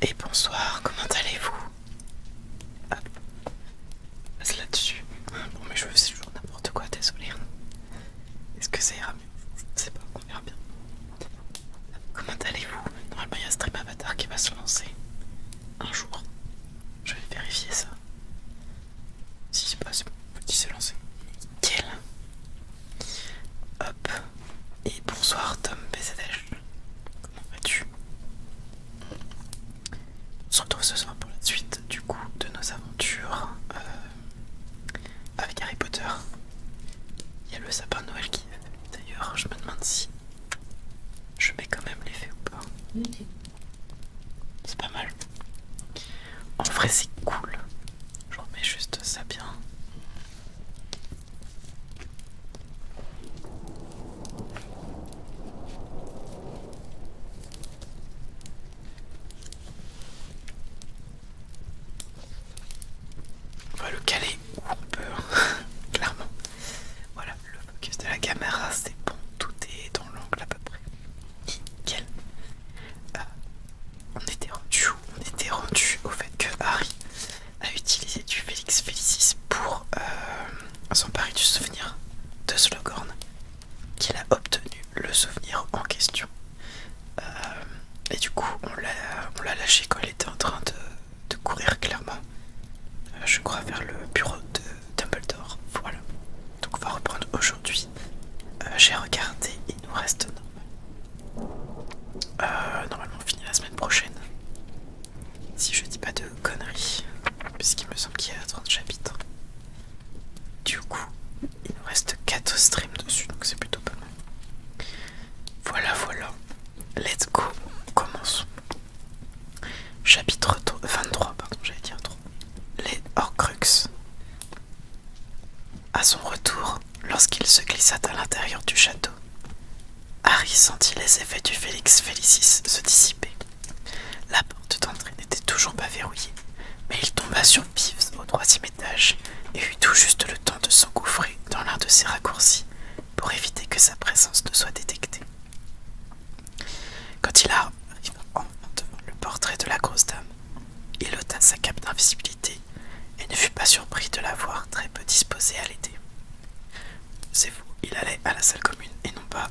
Et bonsoir, comment allez-vous? Hop, passe là-dessus. Bon, mais je fais toujours n'importe quoi, désolé. Est-ce que ça ira mieux? Je ne sais pas, on verra bien. Comment allez-vous? Normalement, il y a Stream Avatar qui va se lancer un jour. Je vais vérifier ça. Si c'est pas, c'est bon, petit s'est lancé. Nickel. Hop. Et bonsoir, Tom BZH. Comment vas-tu? On se retrouve ce soir pour la suite du coup de nos aventures avec Harry Potter. Il y a le sapin de Noël qui est. D'ailleurs, je me demande si je mets quand même l'effet ou pas. C'est pas mal. En vrai, c'est cool. Je remets juste ça bien. On va le caler où on peut, clairement. Voilà, le focus de la caméra, c'est bon, tout est dans l'angle à peu près. Nickel. On était rendu où? On était rendu au fait que Harry a utilisé du Félix Félicis pour s'emparer du souvenir de Slughorn, qu'il a obtenu le souvenir en question. Et du coup, on l'a lâché quand il était en train de courir clairement. Je crois vers le bureau de Dumbledore. Voilà. Donc on va reprendre aujourd'hui. J'ai regardé, il nous reste normalement on finit la semaine prochaine. Si je dis pas de conneries. Puisqu'il me semble qu'il y a 30 chapitres. Du coup, il nous reste 4 streams dessus, donc c'est plutôt pas mal. Voilà, voilà. Let's go. Commençons. Chapitre 23, pardon, j'allais dire 3. Les Horcruxes. À son retour, lorsqu'il se glissa à l'intérieur du château, Harry sentit les effets du Félix Félicis se dissiper. La porte d'entrée n'était toujours pas verrouillée, mais il tomba sur Peeves au 3e étage et eut tout juste le temps de s'engouffrer dans l'un de ses raccourcis pour éviter que sa présence ne soit détectée. Quand il arriva enfin devant le portrait de la grosse dame, il ôta sa cape d'invisibilité et ne fut pas surpris de la voir très peu disposée à l'aider. C'est fou, il allait à la salle commune et non pas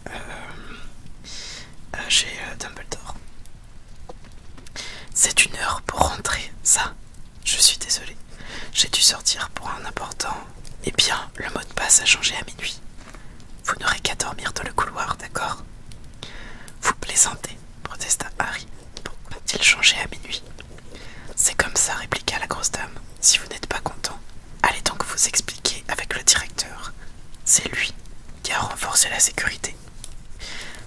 chez Dumbledore. C'est une heure pour rentrer, ça. Je suis désolé. J'ai dû sortir pour un important. Eh bien, le mot de passe a changé à minuit. Vous n'aurez qu'à dormir dans le couloir, d'accord? Vous plaisantez, protesta Harry. Pourquoi a-t-il changé à minuit? C'est comme ça, répliqua la grosse dame. Si vous n'êtes pas content, allez donc vous expliquer avec le directeur. C'est lui qui a renforcé la sécurité.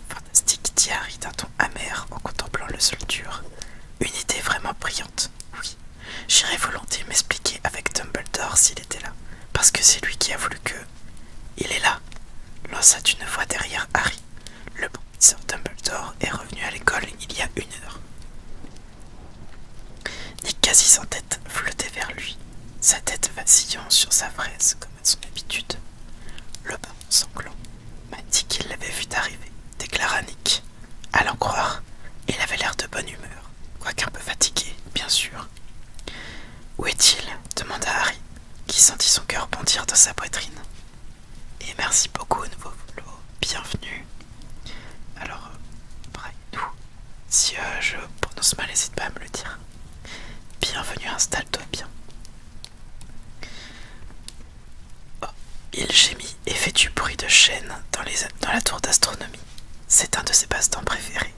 Fantastique, dit Harry d'un ton amer en contemplant le sol dur. Une idée vraiment brillante, oui. J'irais volontiers m'expliquer avec Dumbledore s'il était là, parce que c'est lui qui a voulu que... Il est là, lança une voix derrière Harry. Le professeur Dumbledore est revenu à l'école il y a 1 heure. Nick, quasi sans tête, flottait vers lui, sa tête vacillant sur sa fraise comme à son habitude. Le baron sanglant m'a dit qu'il l'avait vu arriver, déclara Nick. À l'en croire, il avait l'air de bonne humeur, quoiqu'un peu fatigué, bien sûr. Où est-il? Demanda Harry, qui sentit son cœur bondir dans sa poitrine. Et merci beaucoup au nouveau follow, bienvenue. Alors, nous, si je prononce mal, n'hésite pas à me le dire. Bienvenue, installe-toi bien. Oh, il gémit et fait du bruit de chaîne dans la tour d'astronomie. C'est un de ses passe-temps préférés.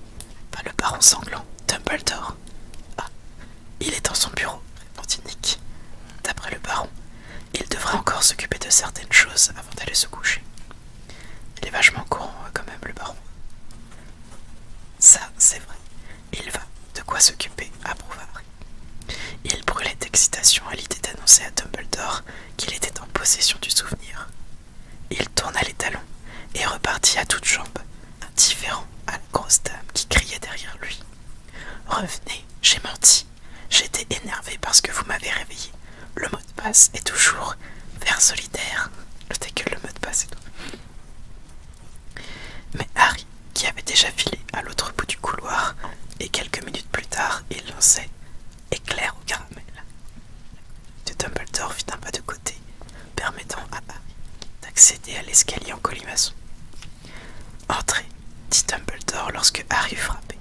Pas le baron sanglant, Dumbledore. Ah, il est dans son bureau, répondit Nick. D'après le baron, il devrait encore s'occuper de certaines choses avant d'aller se coucher. Il est vachement courant quand même, le baron. Ça, c'est vrai. Il va de quoi s'occuper, approuva Harry. Il brûlait d'excitation à l'idée d'annoncer à Dumbledore qu'il était en possession du souvenir. Il tourna les talons et repartit à toutes jambes, indifférent à la grosse dame qui criait derrière lui. Revenez, j'ai menti. J'étais énervé parce que vous m'avez réveillé. Le mot de passe est toujours vers solitaire. Notez que le mot de passe est tout. Mais Harry, qui avait déjà filé à l'autre bout du couloir, et quelques minutes plus tard, il lançait accéder à l'escalier en colimaçon. Entrez, dit Dumbledore lorsque Harry frappait.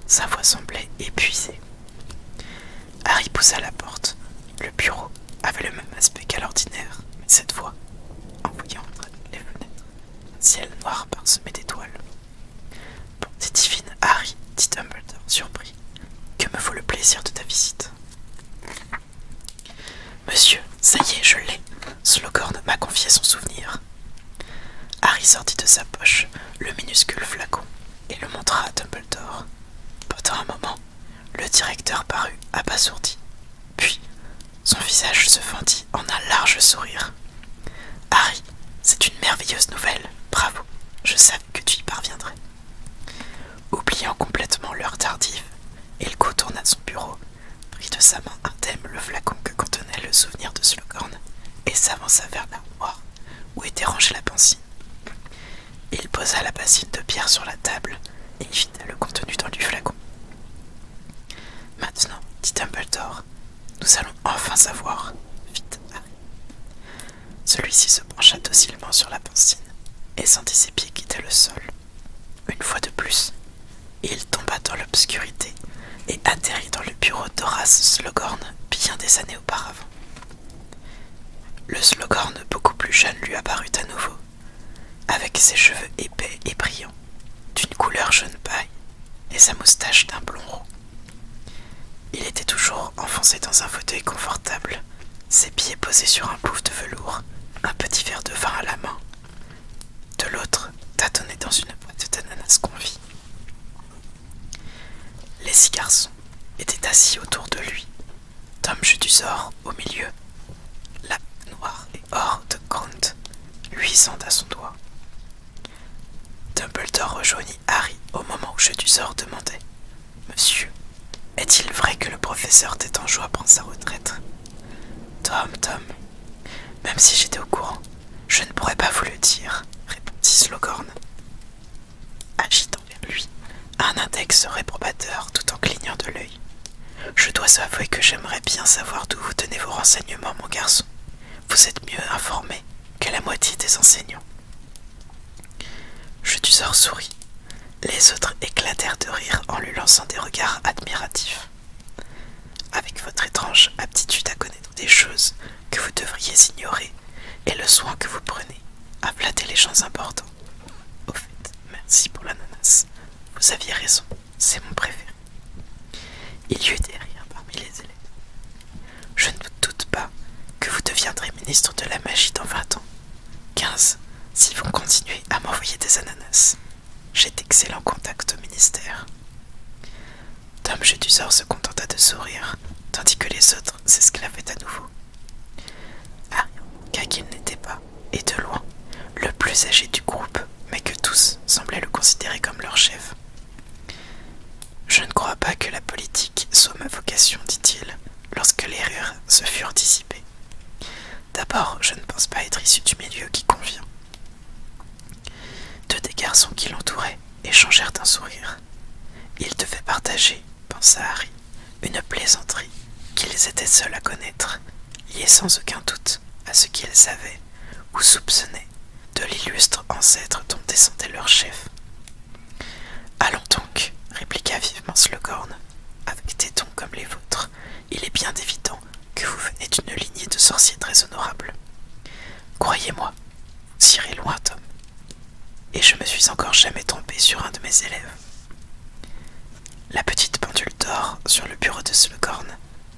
Sa voix semblait épuisée. Harry poussa la porte. Le bureau avait le même aspect qu'à l'ordinaire, mais cette fois, en voyant entre les fenêtres, un ciel noir parsemé d'étoiles. Bonté divine, Harry, dit Dumbledore, surpris. Que me vaut le plaisir de ta visite? Monsieur, ça y est, je l'ai. Slughorn m'a confié son souvenir. Harry sortit de sa poche le minuscule flacon et le montra à Dumbledore. Pendant un moment, le directeur parut abasourdi. Puis, son visage se fendit en un large sourire. Harry, c'est une merveilleuse nouvelle. Bravo, je savais que tu y parviendrais. Oubliant complètement l'heure tardive, il contourna son bureau, prit de sa main indemne le flacon que contenait le souvenir de Slughorn et s'avança vers l'armoire où était rangée la pancine. Il posa la bassine de pierre sur la table et y vida le contenu dans du flacon. Maintenant, dit Dumbledore, nous allons enfin savoir, fit Harry. Celui-ci se pencha docilement sur la pancine et sentit ses pieds quitter le sol. Une fois de plus, il tomba dans l'obscurité et atterrit dans le bureau d'Horace Slughorn bien des années auparavant. Le Slughorn beaucoup plus jeune lui apparut à nouveau, avec ses cheveux épais et brillants, d'une couleur jaune paille, et sa moustache d'un blond roux. Il était toujours enfoncé dans un fauteuil confortable, ses pieds posés sur un pouf de velours, un petit verre de vin à la main. De l'autre, tâtonnait dans une boîte d'ananas confit. Les 6 garçons étaient assis autour de lui, Tom Jedusor au milieu, la noire et or de Grant luisant à son doigt. Dumbledore rejoignit Harry au moment où Jedusor demandait « Monsieur, est-il vrai que le professeur Tétangeois prend sa retraite ?» Tom, même si j'étais au courant, je ne pourrais pas vous le dire, répondit Slughorn, agitant vers lui un index réprobateur tout en clignant de l'œil. Je dois avouer que j'aimerais bien savoir d'où vous tenez vos renseignements, mon garçon. Vous êtes mieux informé que la moitié des enseignants. Jedusor sourit. Les autres éclatèrent de rire en lui lançant des regards admiratifs. Avec votre étrange aptitude à connaître des choses que vous devriez ignorer et le soin que vous prenez à flatter les gens importants. Au fait, merci pour l'ananas. Vous aviez raison, c'est mon préféré. Il y eut des rires parmi les élèves. Je ne doute pas que vous deviendrez ministre de la magie dans 20 ans. 15, si vous continuez à m'envoyer des ananas. J'ai d'excellents contacts au ministère. Tom Jedusor se contenta de sourire, tandis que les autres s'esclavaient à nouveau. Harry remarqua qu'il n'était pas, et de loin, le plus âgé du groupe, mais que tous semblaient le considérer comme leur chef. Je ne crois pas que la politique soit ma vocation, dit-il, lorsque les rires se furent dissipés. D'abord, je ne pense pas être issu du milieu qui convient. Deux des garçons qui l'entouraient échangèrent un sourire. Ils devaient partager, pensa Harry, une plaisanterie qu'ils étaient seuls à connaître, liée sans aucun doute à ce qu'ils savaient ou soupçonnaient de l'illustre ancêtre dont descendait leur chef. Allons donc, répliqua vivement Slughorn. Avec des dons comme les vôtres, il est bien évident que vous venez d'une lignée de sorciers très honorables. Croyez-moi, vous irez loin, Tom. Et je me suis encore jamais trompé sur un de mes élèves. La petite pendule d'or sur le bureau de Slughorn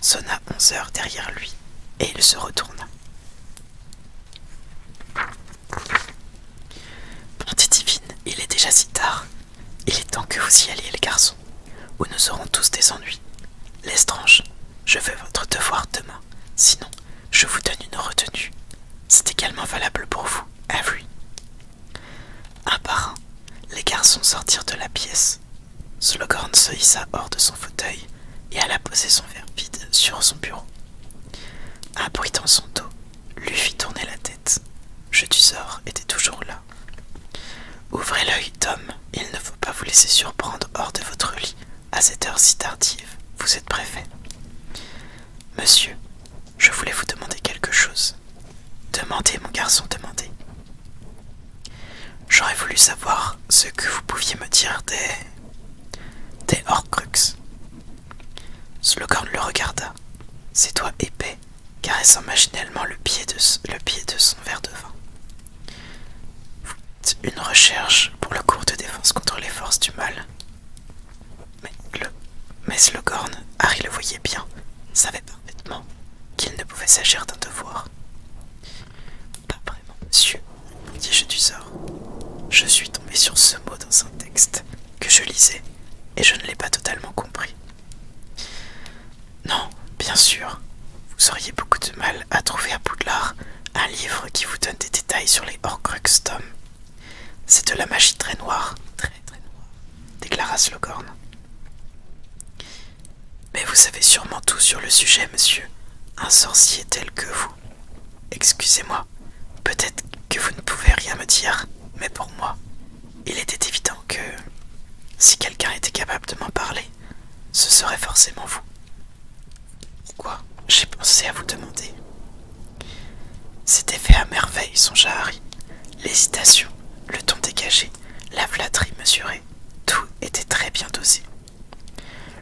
sonna 11 heures derrière lui, et il se retourna. Bonté divine, il est déjà si tard. Il est temps que vous y alliez, les garçons, ou nous aurons tous des ennuis. Lestrange, je veux votre devoir demain, sinon je vous donne une retenue. C'est également valable pour vous, Avery. Un par un, les garçons sortirent de la pièce. Slughorn se hissa hors de son fauteuil et alla poser son verre vide sur son bureau. Un bruit dans son dos lui fit tourner la tête. Jedusor était toujours là. Ouvrez l'œil, Tom, il ne faut pas vous laisser surprendre hors de votre lit à cette heure si tardive. Vous êtes préfet. Monsieur, je voulais vous demander quelque chose. Demandez, mon garçon, demandez. caressant machinalement le pied de son verre de vin. Vous faites une recherche pour le cours de défense contre les forces du mal. Mais Slughorn, Harry le voyait bien, savait parfaitement qu'il ne pouvait s'agir d'un devoir. Pas vraiment, monsieur, dit Jedusor. Je suis tombé sur ce mot dans un texte que je lisais, et je ne l'ai pas totalement compris. Non, bien sûr, vous auriez beaucoup de mal à trouver à Poudlard un livre qui vous donne des détails sur les Horcruxes, Tom. C'est de la magie très noire, très très noire, déclara Slughorn. Mais vous savez sûrement tout sur le sujet, monsieur. Un sorcier tel que vous. Excusez-moi, peut-être que vous ne pouvez rien me dire, mais pour moi, il était évident que, si quelqu'un était capable de m'en parler, ce serait forcément vous. Pourquoi j'ai pensé à vous demander? C'était fait à merveille, songea Harry. L'hésitation, le ton dégagé, la flatterie mesurée, tout était très bien dosé.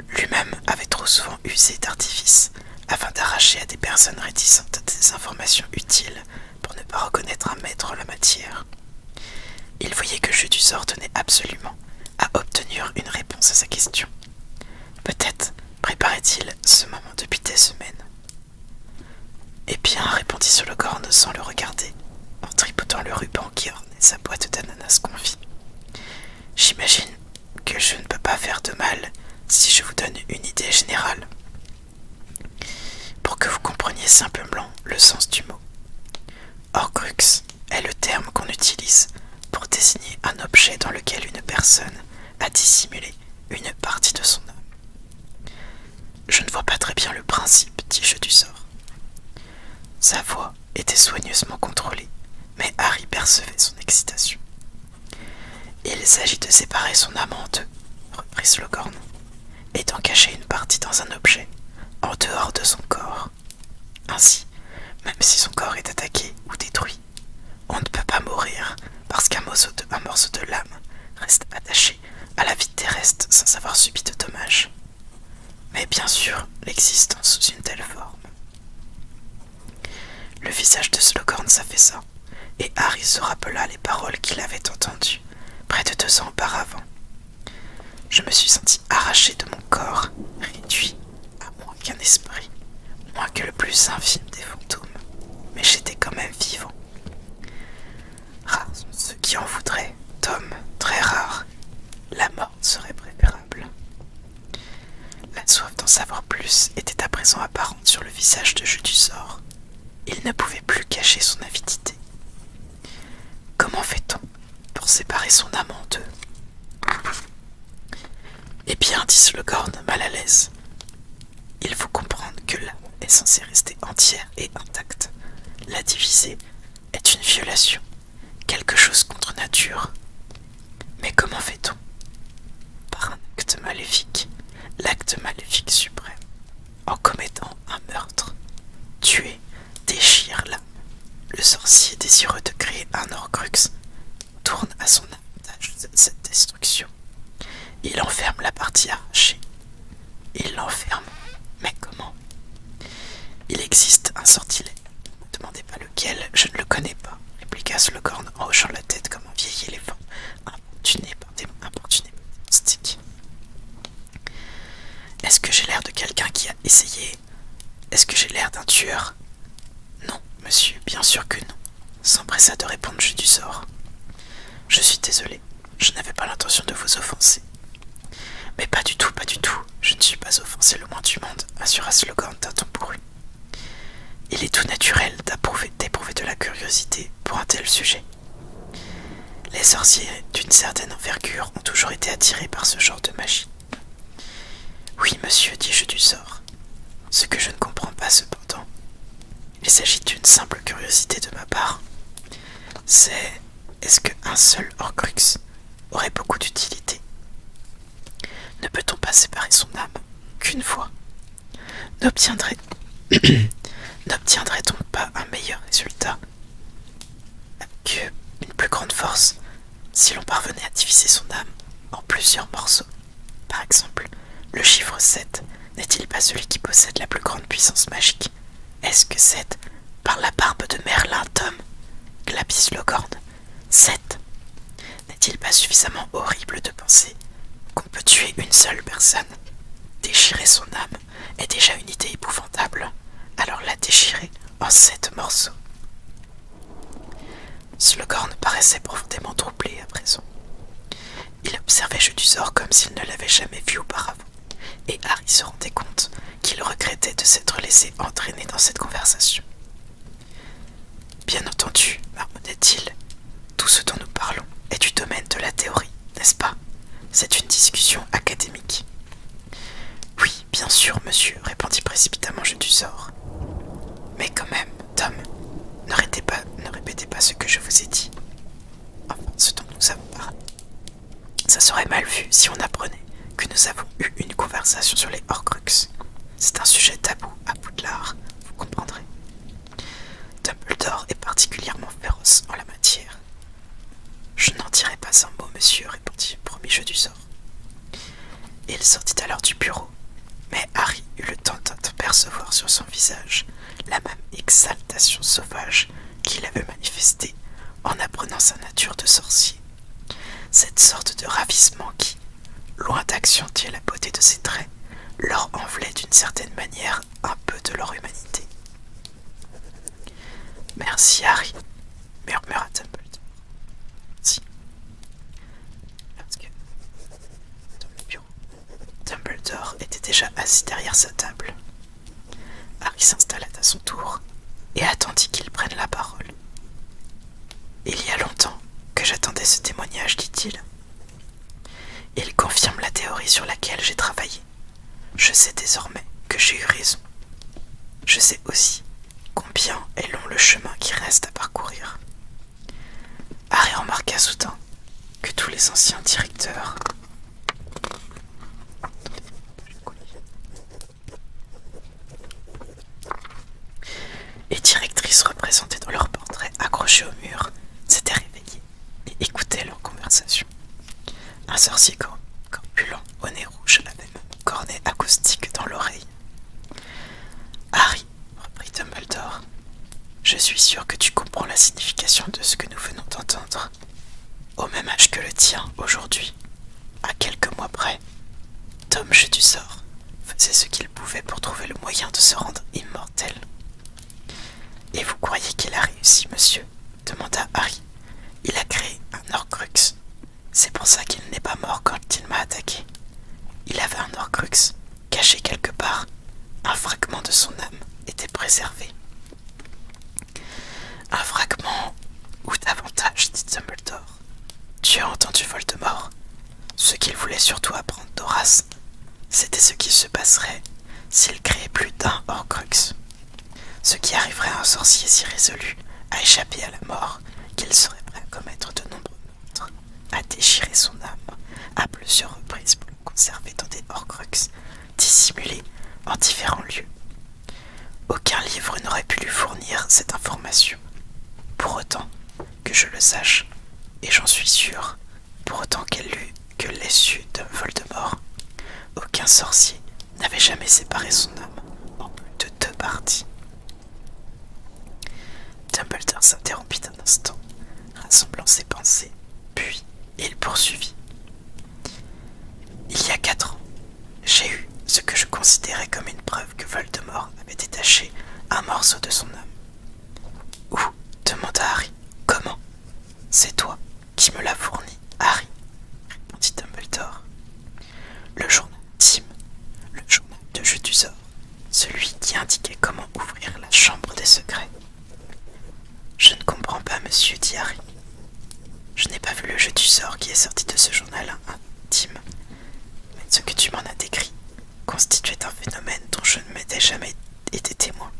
Lui-même avait trop souvent usé d'artifices afin d'arracher à des personnes réticentes des informations utiles pour ne pas reconnaître un maître en la matière. Il voyait que Jedusor tenait absolument à obtenir une réponse à sa question. Peut-être préparait-il ce moment depuis des semaines. Eh bien, répondit Slughorn sans le regarder, en tripotant le ruban qui ornait sa boîte d'ananas confit. J'imagine que je ne peux pas faire de mal si je vous donne une idée générale, pour que vous compreniez simplement le sens du mot. Horcrux est le terme qu'on utilise pour désigner un objet dans lequel une personne a dissimulé une partie de son âme. Je ne vois pas très bien le principe, dit Jedusor. Sa voix était soigneusement contrôlée, mais Harry percevait son excitation. Il s'agit de séparer son âme en deux, reprit Slughorn, et d'en cacher une partie dans un objet, en dehors de son corps. Ainsi, même si son corps est attaqué ou détruit, on ne peut pas mourir parce qu'un morceau de l'âme reste attaché à la vie terrestre sans avoir subi de dommages. Mais bien sûr, l'existence sous une telle forme. Le visage de Slughorn s'affaissa, et Harry se rappela les paroles qu'il avait entendues près de 2 ans auparavant. Je me suis senti arraché de mon corps, réduit à moins qu'un esprit, moins que le plus infime des fantômes, mais j'étais quand même vivant. Rares sont ceux qui en voudraient, Tom, très rares. La mort serait préférable. La soif d'en savoir plus était à présent apparente sur le visage de Jedusor. Il ne pouvait plus cacher son avidité. Comment fait-on pour séparer son âme en deux? Eh bien, dit Slughorn, mal à l'aise, il faut comprendre que l'âme est censée rester entière et intacte. La diviser est une violation, quelque chose contre nature. Mais comment fait-on? Par un acte maléfique, l'acte maléfique suprême, en commettant un meurtre. Tuer déchire l'âme. Le sorcier désireux de créer un Horcrux tourne à son avantage cette destruction. Il enferme la partie arrachée. Il l'enferme. Mais comment? Il existe un sortilège. Ne demandez pas lequel, je ne le connais pas, répliqua Slughorn en hochant la tête comme un vieil éléphant, importuné par des moustiques. Est-ce que j'ai l'air de quelqu'un qui a essayé? Est-ce que j'ai l'air d'un tueur? Non, monsieur, bien sûr que non, s'empressa de répondre Jedusor. Je suis désolé, je n'avais pas l'intention de vous offenser. Mais pas du tout, je ne suis pas offensé le moins du monde, assura Slughorn d'un ton bourru. Il est tout naturel d'éprouver de la curiosité pour un tel sujet. Les sorciers d'une certaine envergure ont toujours été attirés par ce genre de magie. Oui, monsieur, dit Jedusor. Ce que je ne comprends pas cependant, il s'agit d'une simple curiosité de ma part. C'est, est-ce qu'un seul Horcrux aurait beaucoup d'utilité? Ne peut-on pas séparer son âme qu'une fois? N'obtiendrait-on pas un meilleur résultat avec une plus grande force si l'on parvenait à diviser son âme en plusieurs morceaux? Par exemple, le chiffre 7 n'est-il pas celui qui possède la plus grande puissance magique? Est-ce que c'est par la barbe de Merlin, Tom? Glapit Slughorn. C'est. N'est-il pas suffisamment horrible de penser qu'on peut tuer une seule personne? Déchirer son âme est déjà une idée épouvantable, alors la déchirer en 7 morceaux. Slughorn paraissait profondément troublé à présent. Il observait Jedusor comme s'il ne l'avait jamais vu auparavant, et Harry se rendait compte qu'il regrettait de s'être laissé entraîner dans cette conversation. Bien entendu, marmonnait-il, tout ce dont nous parlons est du domaine de la théorie, n'est-ce pas? C'est une discussion académique. Oui, bien sûr, monsieur, répondit précipitamment Jedusor. Mais quand même, Tom, ne répétez pas ce que je vous ai dit. Enfin, ce dont nous avons parlé. Ça serait mal vu si on apprenait que nous avons eu une conversation sur les Horcruxes. C'est un sujet tabou à Poudlard, vous comprendrez. Dumbledore est particulièrement féroce en la matière. Je n'en dirai pas un mot, monsieur, répondit promis Jedusor. Il sortit alors du bureau, mais Harry eut le temps d'apercevoir sur son visage la même exaltation sauvage qu'il avait manifestée en apprenant sa nature de sorcier. Cette sorte de ravissement qui, loin d'accentuer la beauté de ses traits, leur envelait d'une certaine manière un peu de leur humanité. « Merci, Harry, » murmura Dumbledore. « Si. » Lorsque, dans le bureau, Dumbledore était déjà assis derrière sa table. Harry s'installa à son tour et attendit qu'il prenne la parole. « Il y a longtemps que j'attendais ce témoignage, dit-il. Il confirme la théorie sur laquelle j'ai travaillé. Je sais désormais que j'ai eu raison. Je sais aussi combien est long le chemin qui reste à parcourir. » Harry remarqua soudain que tous les anciens directeurs et directrices représentés dans leurs portraits accrochés au mur s'étaient réveillés et écoutaient leur conversation. Un sorcier corpulent au nez rouge avait même un cornet acoustique dans l'oreille. « Harry, reprit Dumbledore, je suis sûr que tu comprends la signification de ce que nous venons d'entendre. Au même âge que le tien, aujourd'hui, à quelques mois près, Tom Jedusor faisait ce qu'il pouvait pour trouver le moyen de se rendre immortel. »« Et vous croyez qu'il a réussi, monsieur ?» demanda Harry. « Il a créé un Horcrux. C'est pour ça qu'il n'est pas mort quand il m'a attaqué. Il avait un Horcrux, caché quelque part. Un fragment de son âme était préservé. »« Un fragment ou davantage, dit Dumbledore. Tu as entendu Voldemort. Ce qu'il voulait surtout apprendre d'Horace, c'était ce qui se passerait s'il créait plus d'un Horcrux. Ce qui arriverait à un sorcier si résolu à échapper à la mort qu'il serait prêt à commettre de nombreux meurtres, à déchirer son âme à plusieurs reprises pour le conserver dans des Horcruxes dissimulés en différents lieux. Aucun livre n'aurait pu lui fournir cette information. Pour autant que je le sache, et j'en suis sûr, pour autant que l'ait su de Voldemort, aucun sorcier n'avait jamais séparé son âme en plus de 2 parties. Dumbledore s'interrompit un instant, rassemblant ses pensées, puis il poursuivit. Il y a 4 ans, j'ai eu ce que je considérais comme une preuve que Voldemort avait détaché un morceau de son âme. Où? Demanda Harry. Comment? C'est toi qui me l'as fourni, Harry, répondit Dumbledore. Le journal intime, le journal de Jedusor, celui qui indiquait comment ouvrir la chambre des secrets. Je ne comprends pas, monsieur, dit Harry. Je n'ai pas vu le Jedusor qui est sorti de ce journal intime, mais ce que tu m'en as décrit constituait un phénomène dont je ne m'étais jamais été témoin.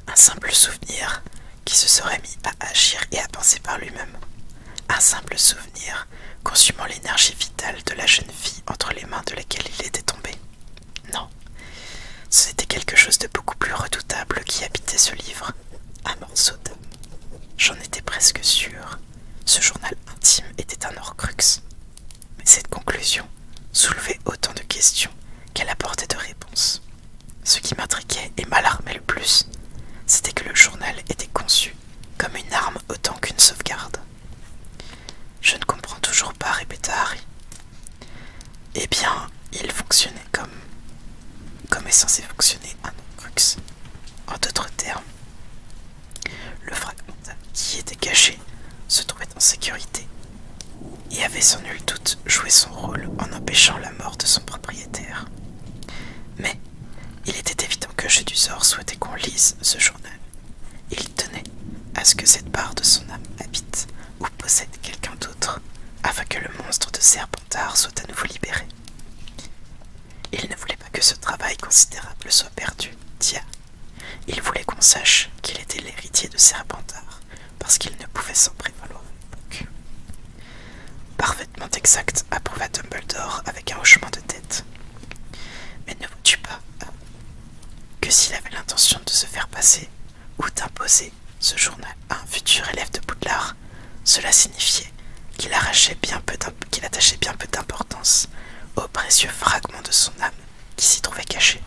Un simple souvenir qui se serait mis à agir et à penser par lui-même. Un simple souvenir consumant l'énergie vitale de la jeune fille entre les mains de laquelle il était tombé. Non, c'était quelque chose de beaucoup plus redoutable qui habitait ce livre, un morceau d'âme. J'en étais presque sûr. Ce journal intime était un Horcrux. Mais cette conclusion soulevait autant de questions qu'elle apportait de réponses. Ce qui m'intriguait et m'alarmait le plus, c'était que le journal était conçu comme une arme autant qu'une sauvegarde. Je ne comprends toujours pas, répéta Harry. Eh bien, il fonctionnait comme est censé fonctionner un Horcrux. En d'autres termes, le fragmental qui était caché se trouvait en sécurité et avait sans nul doute joué son rôle en empêchant la mort de son propriétaire. Mais il était évident que Jedusor souhaitait qu'on lise ce journal. Il tenait à ce que cette part de son âme habite ou possède quelqu'un d'autre, afin que le monstre de Serpentard soit à nouveau libéré. Il ne voulait pas que ce travail considérable soit perdu, tiens. Il voulait qu'on sache qu'il était l'héritier de Serpentard, parce qu'il ne pouvait s'en prévaloir à l'époque. Parfaitement exact, approuva Dumbledore avec un hochement de tête. Mais ne vois-tu pas que s'il avait l'intention de se faire passer ou d'imposer ce journal à un futur élève de Poudlard, cela signifiait qu'il attachait bien peu d'importance au précieux fragment de son âme qui s'y trouvait caché.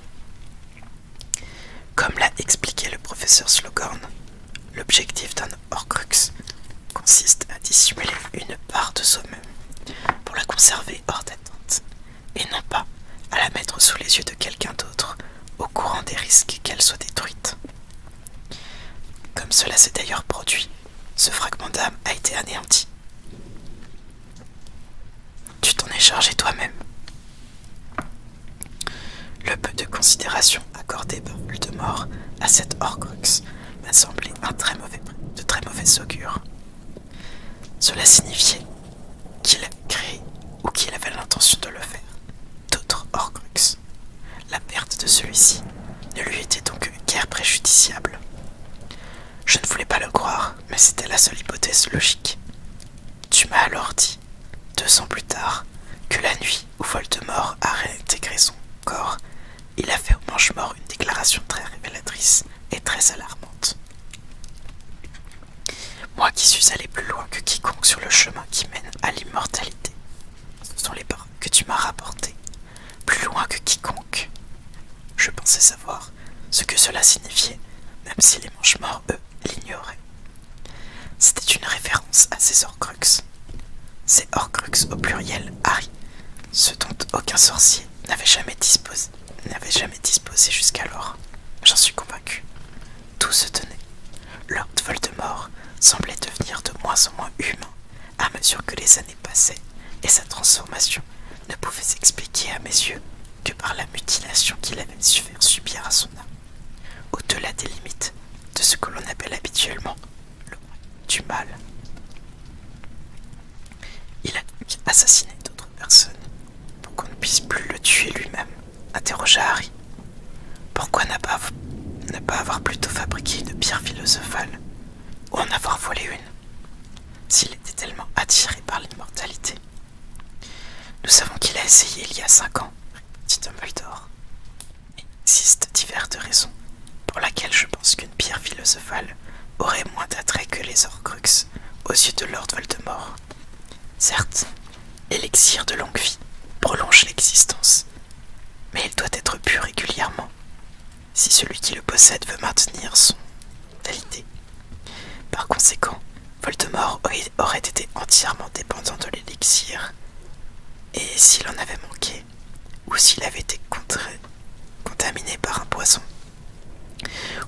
Comme l'a expliqué le professeur Slughorn, l'objectif d'un Horcrux consiste à dissimuler une part de soi-même pour la conserver hors d'atteinte, et non pas à la mettre sous les yeux de quelqu'un d'autre au courant des risques qu'elle soit détruite. Comme cela s'est d'ailleurs produit, ce fragment d'âme a été anéanti. Tu t'en es chargé toi-même. Le peu de considération accordée par Voldemort à cet Horcrux m'a semblé de très mauvais augure. Cela signifiait qu'il avait créé ou qu'il avait l'intention de le faire d'autres Horcrux. La perte de celui-ci ne lui était donc guère préjudiciable. Je ne voulais pas le croire, mais c'était la seule hypothèse logique. Tu m'as alors dit, 2 ans plus tard, que la nuit où Voldemort a réintégré son corps, il a fait au Mange-Mort une déclaration très révélatrice et très alarmante. Moi qui suis allé plus loin que quiconque sur le chemin qui mène à l'immortalité, ce sont les paroles que tu m'as rapportées, plus loin que quiconque. Je pensais savoir ce que cela signifiait, même si les Mange-Morts, eux, l'ignoraient. C'était une référence à ces Horcrux. Ces Horcrux au pluriel, Harry, ce dont aucun sorcier n'avait jamais disposé jusqu'alors. J'en suis convaincu. Tout se tenait. Lord Voldemort semblait devenir de moins en moins humain à mesure que les années passaient, et sa transformation ne pouvait s'expliquer à mes yeux que par la mutilation qu'il avait su faire subir à son âme, au-delà des limites de ce que l'on appelle habituellement le royaume du mal. Il a donc assassiné d'autres personnes pour qu'on ne puisse plus le tuer lui-même, interrogea Harry. Pourquoi ne pas avoir plutôt fabriqué une pierre philosophale, ou en avoir volé une, s'il était tellement attiré par l'immortalité? Nous savons qu'il a essayé il y a 5 ans, répondit Dumbledore. Il existe diverses raisons pour lesquelles je pense qu'une pierre philosophale aurait moins d'attrait que les Horcrux aux yeux de Lord Voldemort. Certes, l'élixir de longue vie prolonge l'existence, mais il doit être bu régulièrement si celui qui le possède veut maintenir son mortalité. Par conséquent, Voldemort aurait été entièrement dépendant de l'élixir, et s'il en avait manqué, ou s'il avait été contaminé par un poison,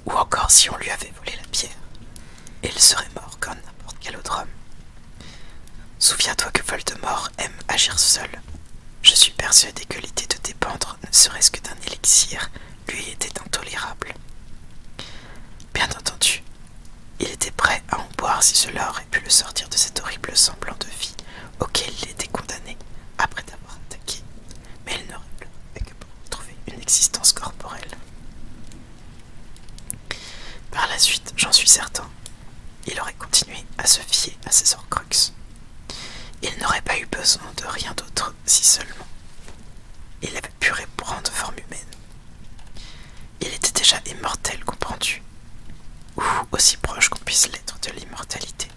ou encore si on lui avait volé la pierre, il serait mort comme n'importe quel autre homme. Souviens-toi que Voldemort aime agir seul. Je suis persuadé que l'idée de dépendre, ne serait-ce que d'un élixir, lui était intolérable. Bien entendu, il était prêt à en boire si cela aurait pu le sortir de cet horrible semblant de vie auquel il était condamné après d'avoir attaqué, mais il n'aurait plus fait que pour retrouver une existence corporelle. Par la suite, j'en suis certain, il aurait continué à se fier à ses Horcrux. Il n'aurait pas eu besoin de rien d'autre si seulement il avait pu reprendre forme humaine. Il était déjà immortel, comprends-tu, ou aussi proche qu'on puisse l'être de l'immortalité.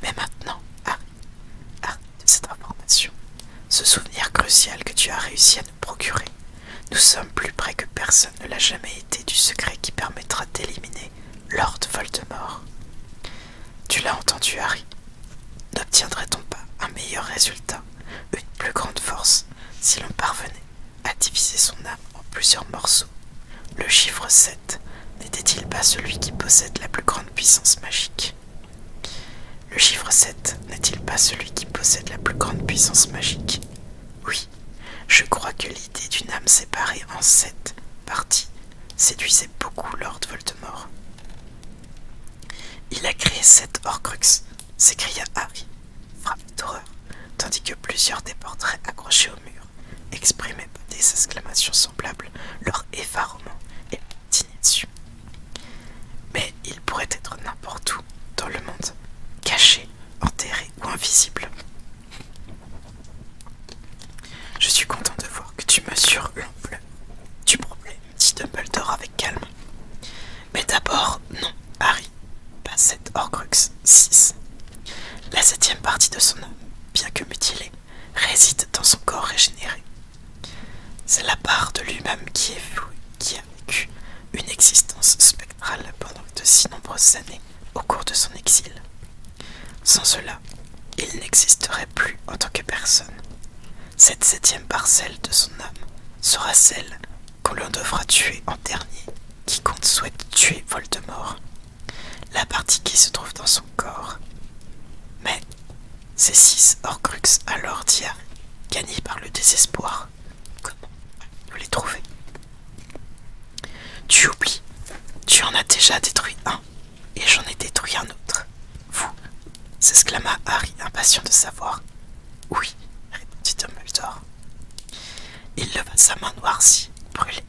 Mais maintenant, arrête de cette information, ce souvenir crucial que tu as réussi à nous procurer. Nous sommes plus près que personne ne l'a jamais été du secret qui permettra d'éliminer celui qui possède la plus grande puissance magique? Le chiffre 7 n'est-il pas celui qui possède la plus grande puissance magique? Oui, je crois que l'idée d'une âme séparée en 7 parties séduisait beaucoup Lord Voldemort. Il a créé 7 Horcruxes, s'écria Harry, frappé d'horreur, tandis que plusieurs des portraits accrochés au mur exprimaient des exclamations semblables, leur effarement et leur indignation. Mais il pourrait être n'importe où dans le monde, caché, enterré ou invisible. Je suis content de voir que tu mesures l'ampleur du problème, dit Dumbledore avec calme. Mais d'abord, non, Harry, pas 7 Horcruxes, 6. La 7e partie de son âme, bien que mutilée, réside dans son corps régénéré. C'est la part de lui-même qui a vécu une existence spectrale pendant de si nombreuses années au cours de son exil. Sans cela, il n'existerait plus en tant que personne. Cette 7e parcelle de son âme sera celle qu'on lui devra tuer en dernier, quiconque souhaite tuer Voldemort, la partie qui se trouve dans son corps. Mais ces 6 Horcruxes alors, dit Harry, gagnés par le désespoir, comment nous les trouver? Tu oublies, tu en as déjà détruit un, et j'en ai détruit un autre. Vous, s'exclama Harry, impatient de savoir. Oui, répondit Dumbledore. Il leva sa main noircie, brûlée.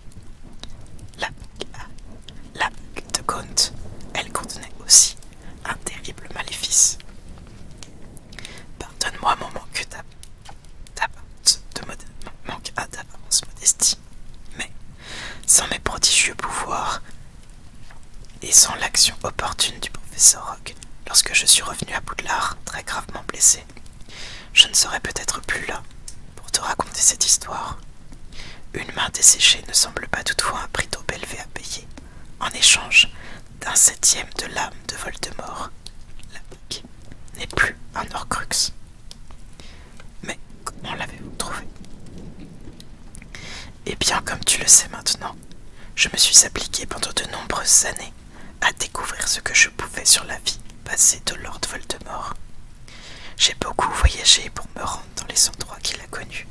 La bague de Gaunt, elle contenait aussi un terrible maléfice. Pardonne-moi mon manque d'apparence modestie, mais sans mes prodigieux pouvoirs et sans l'action opportune du professeur Rogue, lorsque je suis revenu à Poudlard très gravement blessé, je ne serais peut-être plus là pour te raconter cette histoire. Une main desséchée ne semble pas toutefois un prix trop élevé à payer, en échange d'un 7e de l'âme de Voldemort. La bague n'est plus un Horcrux. Mais comment l'avez-vous trouvé? Eh bien, comme tu le sais maintenant, je me suis appliqué pendant de nombreuses années à découvrir ce que je pouvais sur la vie passée de Lord Voldemort. J'ai beaucoup voyagé pour me rendre dans les endroits qu'il a connus,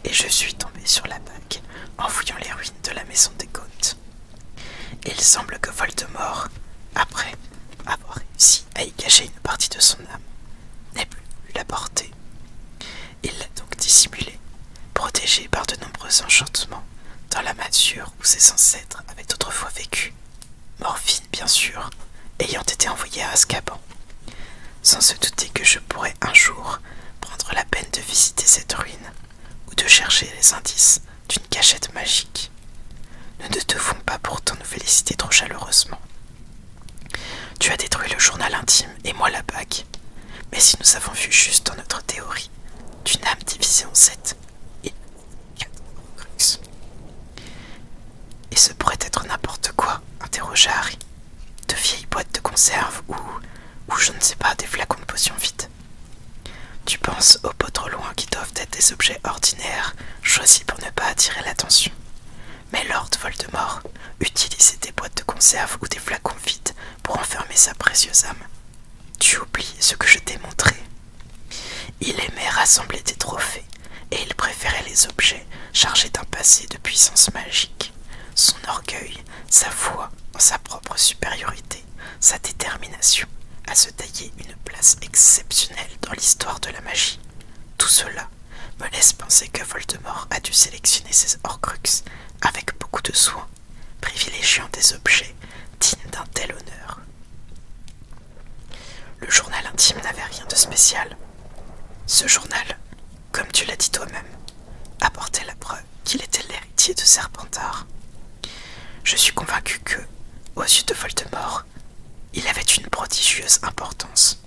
et je suis tombé sur la bague en fouillant les ruines de la maison des Gaunt. Il semble que Voldemort, après avoir réussi à y cacher une partie de son âme, n'ait plus voulu la porter. Il l'a donc dissimulée, protégée par de nombreux enchantements, dans la masure où ses ancêtres avaient autrefois vécu. Morphine, bien sûr, ayant été envoyée à Azkaban, sans se douter que je pourrais un jour prendre la peine de visiter cette ruine, ou de chercher les indices d'une cachette magique. Nous ne devons pas pourtant nous féliciter trop chaleureusement. Tu as détruit le journal intime et moi la bague, mais si nous avons vu juste dans notre théorie d'une âme divisée en 7, il y a 4 Horcruxes. Et ce pourrait être n'importe quoi, interrogea Harry. De vieilles boîtes de conserve ou je ne sais pas, des flacons de potions vides. Tu penses aux pots trop loin qui doivent être des objets ordinaires, choisis pour ne pas attirer l'attention. Mais Lord Voldemort utilisait des boîtes de conserve ou des flacons vides pour enfermer sa précieuse âme. Tu oublies ce que je t'ai montré. Il aimait rassembler des trophées, et il préférait les objets chargés d'un passé de puissance magique. Son orgueil, sa foi en sa propre supériorité, sa détermination à se tailler une place exceptionnelle dans l'histoire de la magie. Tout cela me laisse penser que Voldemort a dû sélectionner ses Horcruxes avec beaucoup de soin, privilégiant des objets dignes d'un tel honneur. Le journal intime n'avait rien de spécial. Ce journal, comme tu l'as dit toi-même, apportait la preuve qu'il était l'héritier de Serpentard. Je suis convaincu que, aux yeux de Voldemort, il avait une prodigieuse importance.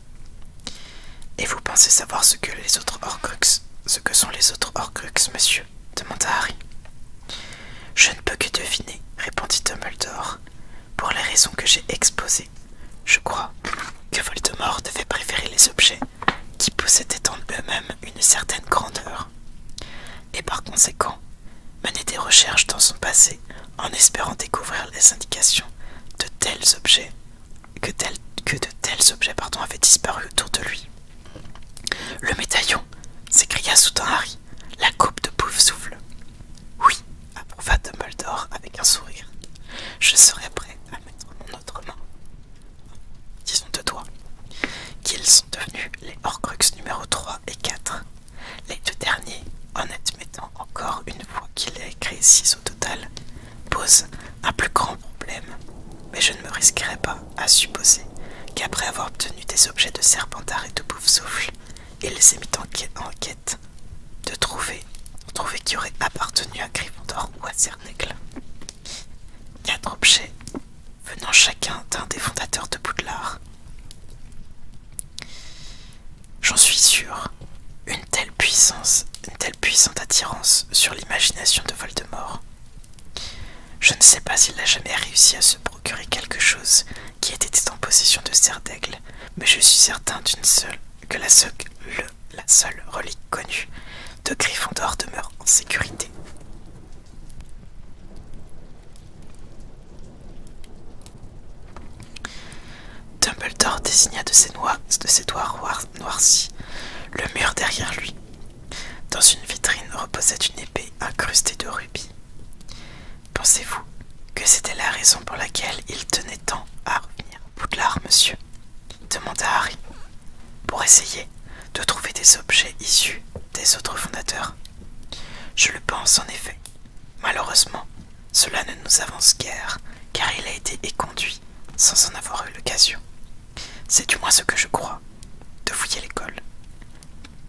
Et vous pensez savoir ce que sont les autres Horcruxes, monsieur? Demanda Harry. Je ne peux que deviner, répondit Dumbledore, pour les raisons que j'ai exposées. Je crois que Voldemort devait préférer les objets qui possédaient en eux-mêmes une certaine grandeur, et par conséquent mener des recherches dans son passé en espérant découvrir les indications de telle que de tels objets avaient disparu autour de lui. Le médaillon, s'écria soudain Harry, la coupe de Poufsouffle. Oui, approuva Dumbledore avec un sourire. Je serai prêt à mettre mon autre main, disons de doigts, qu'ils sont devenus les Horcruxes numéro 3 et 4. Les deux derniers, en admettant encore une fois qu'il ait créé 6 au total, posent un plus grand problème, mais je ne me risquerai pas à supposer qu'après avoir obtenu des objets de Serpentard et de Poufsouffle, il les ait mis en quête de trouver qui aurait appartenu à Gryffondor ou à Cernaigle. 4 objets venant chacun d'un des fondateurs de Poudlard. J'en suis sûr, une telle puissante attirance sur l'imagination de Voldemort. Je ne sais pas s'il a jamais réussi à se procurer quelque chose qui ait été en possession de Cernaigle, mais je suis certain que la seule relique connue de Gryffondor demeure en sécurité. Dumbledore désigna de ses doigts noircis le mur derrière lui. Dans une vitrine reposait une épée incrustée de rubis. Pensez-vous que c'était la raison pour laquelle il tenait tant à revenir à Poudlard, monsieur? Demanda Harry. Pour essayer de trouver des objets issus des autres fondateurs. Je le pense en effet. Malheureusement, cela ne nous avance guère, car il a été éconduit sans en avoir eu l'occasion. C'est du moins ce que je crois, de fouiller l'école.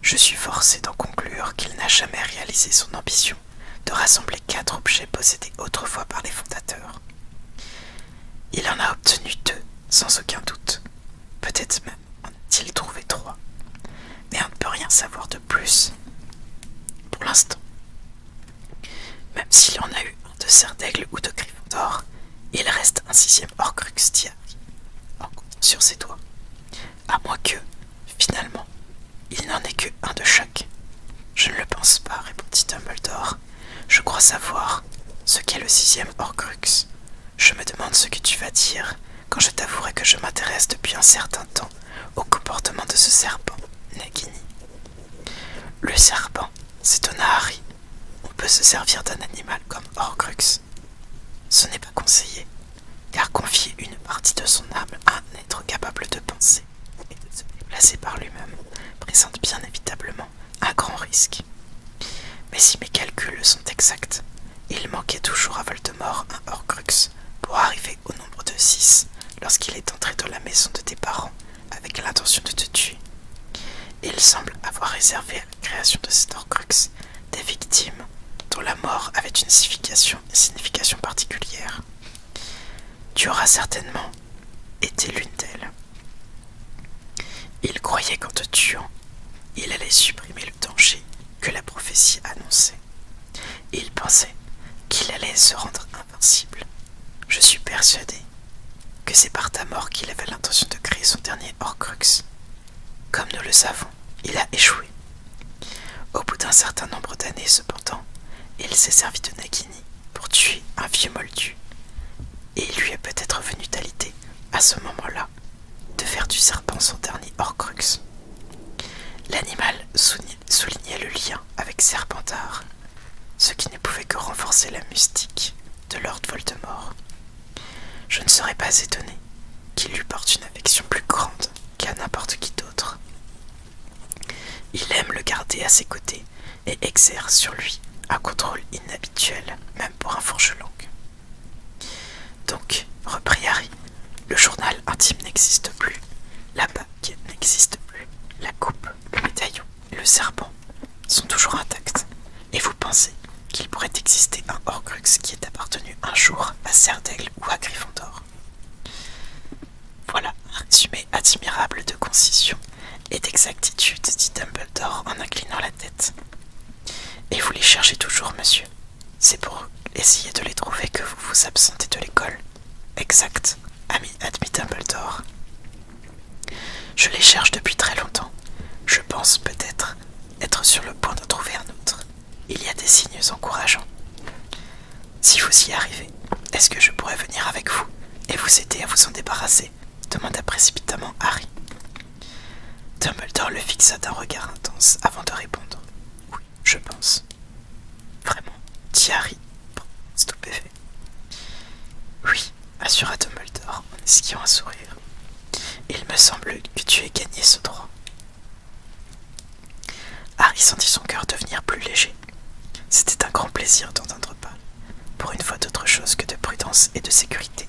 Je suis forcé d'en conclure qu'il n'a jamais réalisé son ambition de rassembler 4 objets possédés autrefois par les fondateurs. Il en a obtenu 2, sans aucun doute. Peut-être même en a-t-il trouvé 3. Mais on ne peut rien savoir de plus pour l'instant. Même s'il en a eu un de Cernaigle ou de Gryffondor, il reste un 6e Horcrux, dit Harry, en comptant sur ses doigts. À moins que, finalement, il n'en ait que un de chaque. Je ne le pense pas, répondit Dumbledore. Je crois savoir ce qu'est le 6e Horcrux. Je me demande ce que tu vas dire quand je t'avouerai que je m'intéresse depuis un certain temps au comportement de ce serpent, Nagini. Le serpent, s'étonna Harry. On peut se servir d'un animal comme Horcrux. Ce n'est pas conseillé, car confier une partie de son âme à un être capable de penser et de se déplacer par lui-même présente bien évitablement un grand risque. Mais si mes calculs sont exacts, il manquait toujours à Voldemort un Horcrux pour arriver au nombre de 6 lorsqu'il est entré dans la maison de tes parents avec l'intention de te tuer. Il semble avoir réservé à la création de cet Horcrux des victimes dont la mort avait une signification particulière. Tu auras certainement été l'une d'elles. Il croyait qu'en te tuant, il allait supprimer le danger que la prophétie annonçait. Il pensait qu'il allait se rendre invincible. Je suis persuadé que c'est par ta mort qu'il avait l'intention de créer son dernier Horcrux. Comme nous le savons, il a échoué. Au bout d'un certain nombre d'années, cependant, il s'est servi de Nagini pour tuer un vieux moldu. Et il lui est peut-être venu à l'idée, à ce moment-là, de faire du serpent son dernier Horcrux. L'animal soulignait le lien avec Serpentard, ce qui ne pouvait que renforcer la mystique de Lord Voldemort. Je ne serais pas étonné qu'il lui porte une affection plus grande qu'à n'importe qui d'autre. Il aime le garder à ses côtés et exerce sur lui un contrôle inhabituel, même pour un fourche-langue. Donc, reprit Harry, le journal intime n'existe plus, la bague n'existe plus, la coupe, le médaillon et le serpent sont toujours intacts, et vous pensez qu'il pourrait exister un Horcrux qui ait appartenu un jour à Cernaigle ou à Gryffondor. Voilà un résumé admirable de concision et d'exactitude, dit Dumbledore en inclinant la tête. Et vous les cherchez toujours, monsieur. C'est pour essayer de les trouver que vous vous absentez de l'école. Exact, admit Dumbledore. Je les cherche depuis très longtemps. Je pense peut-être être sur le point d'en trouver un autre. Il y a des signes encourageants. Si vous y arrivez, est-ce que je pourrais venir avec vous et vous aider à vous en débarrasser, demanda précipitamment Harry. Dumbledore le fixa d'un regard intense avant de répondre. Oui, je pense. Vraiment, dit Harry, stupéfait. Oui, assura Dumbledore en esquivant un sourire. Il me semble que tu aies gagné ce droit. Harry sentit son cœur devenir plus léger. C'était un grand plaisir d'entendre parler, pour une fois d'autre chose que de prudence et de sécurité.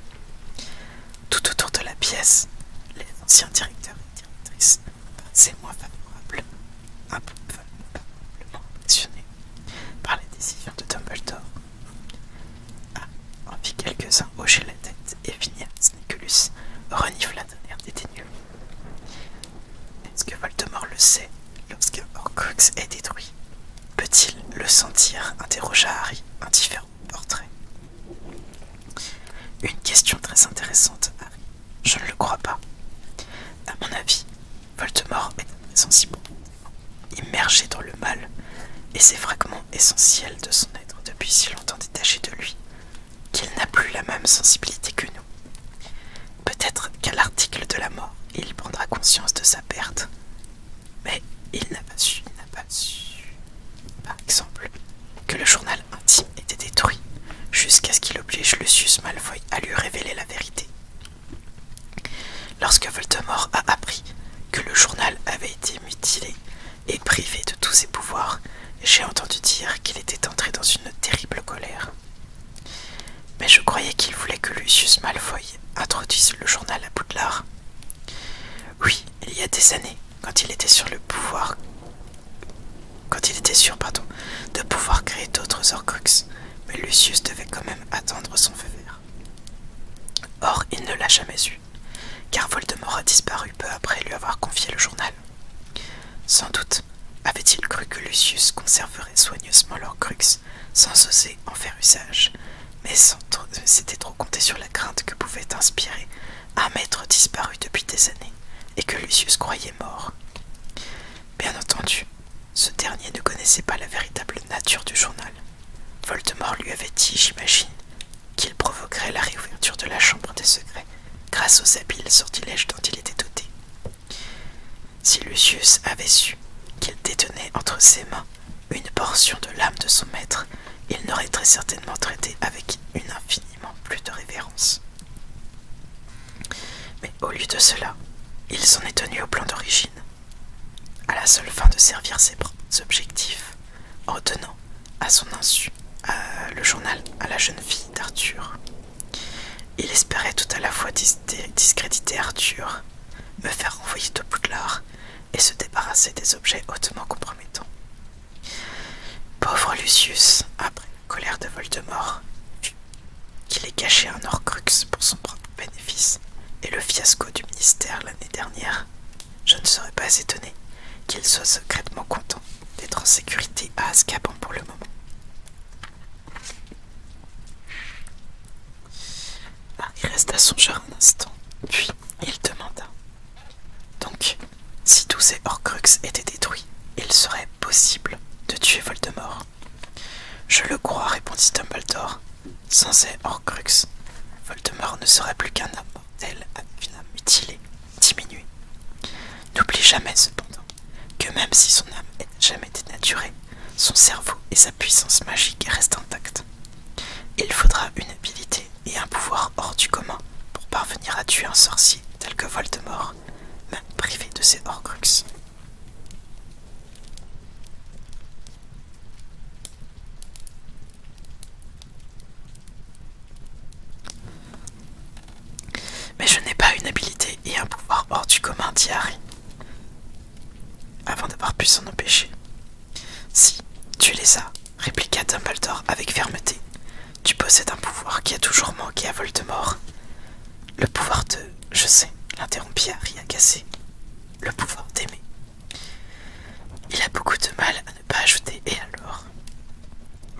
Tout autour de la pièce, les anciens directeurs et directrices paraissaient moins favorables, probablement impressionnés par les décisions de Dumbledore. En vit quelques-uns hocher la tête et Phineas Nicolus renifla d'un air dédaigneux. Est-ce que Voldemort le sait lorsqu'un Horcrux est détruit? Peut-il le sentir? Interrogea Harry, indifférent au portrait. Une question très intéressante, Harry. Je ne le crois pas. À mon avis, Voldemort est un présent immergé dans le mal, et ces fragments essentiels de son être depuis si longtemps détachés de lui, qu'il n'a plus la même sensibilité que nous. Peut-être qu'à l'article de la mort, il prendra conscience de sa perte, mais il n'a pas su, par exemple, que le journal intime était détruit, jusqu'à ce qu'il oblige Lucius Malfoy à lui révéler la vérité. Lorsque Voldemort a appris que le journal avait été mutilé et privé de tous ses pouvoirs, j'ai entendu dire qu'il était entré dans une terrible colère. Mais je croyais qu'il voulait que Lucius Malfoy introduise le journal à Poudlard. Oui, il y a des années, quand il était sûr, de pouvoir créer d'autres Horcruxes, mais Lucius devait quand même attendre son feu vert. Or, il ne l'a jamais eu, car Voldemort a disparu peu après lui avoir confié le journal. Sans doute avait-il cru que Lucius conserverait soigneusement l'Horcrux sans oser en faire usage, mais c'était trop compter sur la crainte que pouvait inspirer un maître disparu depuis des années et que Lucius croyait mort. Bien entendu, ce dernier ne connaissait pas la véritable nature du journal. Voldemort lui avait dit, j'imagine, qu'il provoquerait la réouverture de la chambre des secrets grâce aux habiles sortilèges dont il était doté. Si Lucius avait su qu'il détenait entre ses mains une portion de l'âme de son maître, il n'aurait très certainement traité avec une infiniment plus de révérence. Mais au lieu de cela, il s'en est tenu au plan d'origine, à la seule fin de servir ses propres objectifs, en donnant, à son insu, le journal à la jeune fille d'Arthur. Il espérait tout à la fois discréditer Arthur, me faire renvoyer de Poudlard et se débarrasser des objets hautement compromettants. Pauvre Lucius, après la colère de Voldemort, qu'il ait caché un Horcrux pour son propre bénéfice, et le fiasco du ministère l'année dernière, je ne serais pas étonné qu'il soit secrètement content d'être en sécurité à Azkaban pour le moment. Il resta songeur un instant, puis il demanda. Donc, si tous ces Horcruxes étaient détruits, il serait possible de tuer Voldemort. Je le crois, répondit Dumbledore. Sans ces Horcruxes, Voldemort ne serait plus qu'un homme mortel avec une âme mutilée, diminuée. N'oublie jamais, cependant, que même si son âme est jamais dénaturée, son cerveau et sa puissance magique restent intacts. Il faudra une habilité et un pouvoir hors du commun pour parvenir à tuer un sorcier tel que Voldemort, même privé de ses Horcruxes. Mais je n'ai pas une habilité et un pouvoir hors du commun, dit Harry, avant d'avoir pu s'en empêcher. Si, tu les as, répliqua Dumbledore avec fermeté. Tu possèdes un pouvoir qui a toujours manqué à Voldemort. Le pouvoir de... Je sais, l'interrompit Harry agacé. Le pouvoir d'aimer. Il a beaucoup de mal à ne pas ajouter « et alors ?»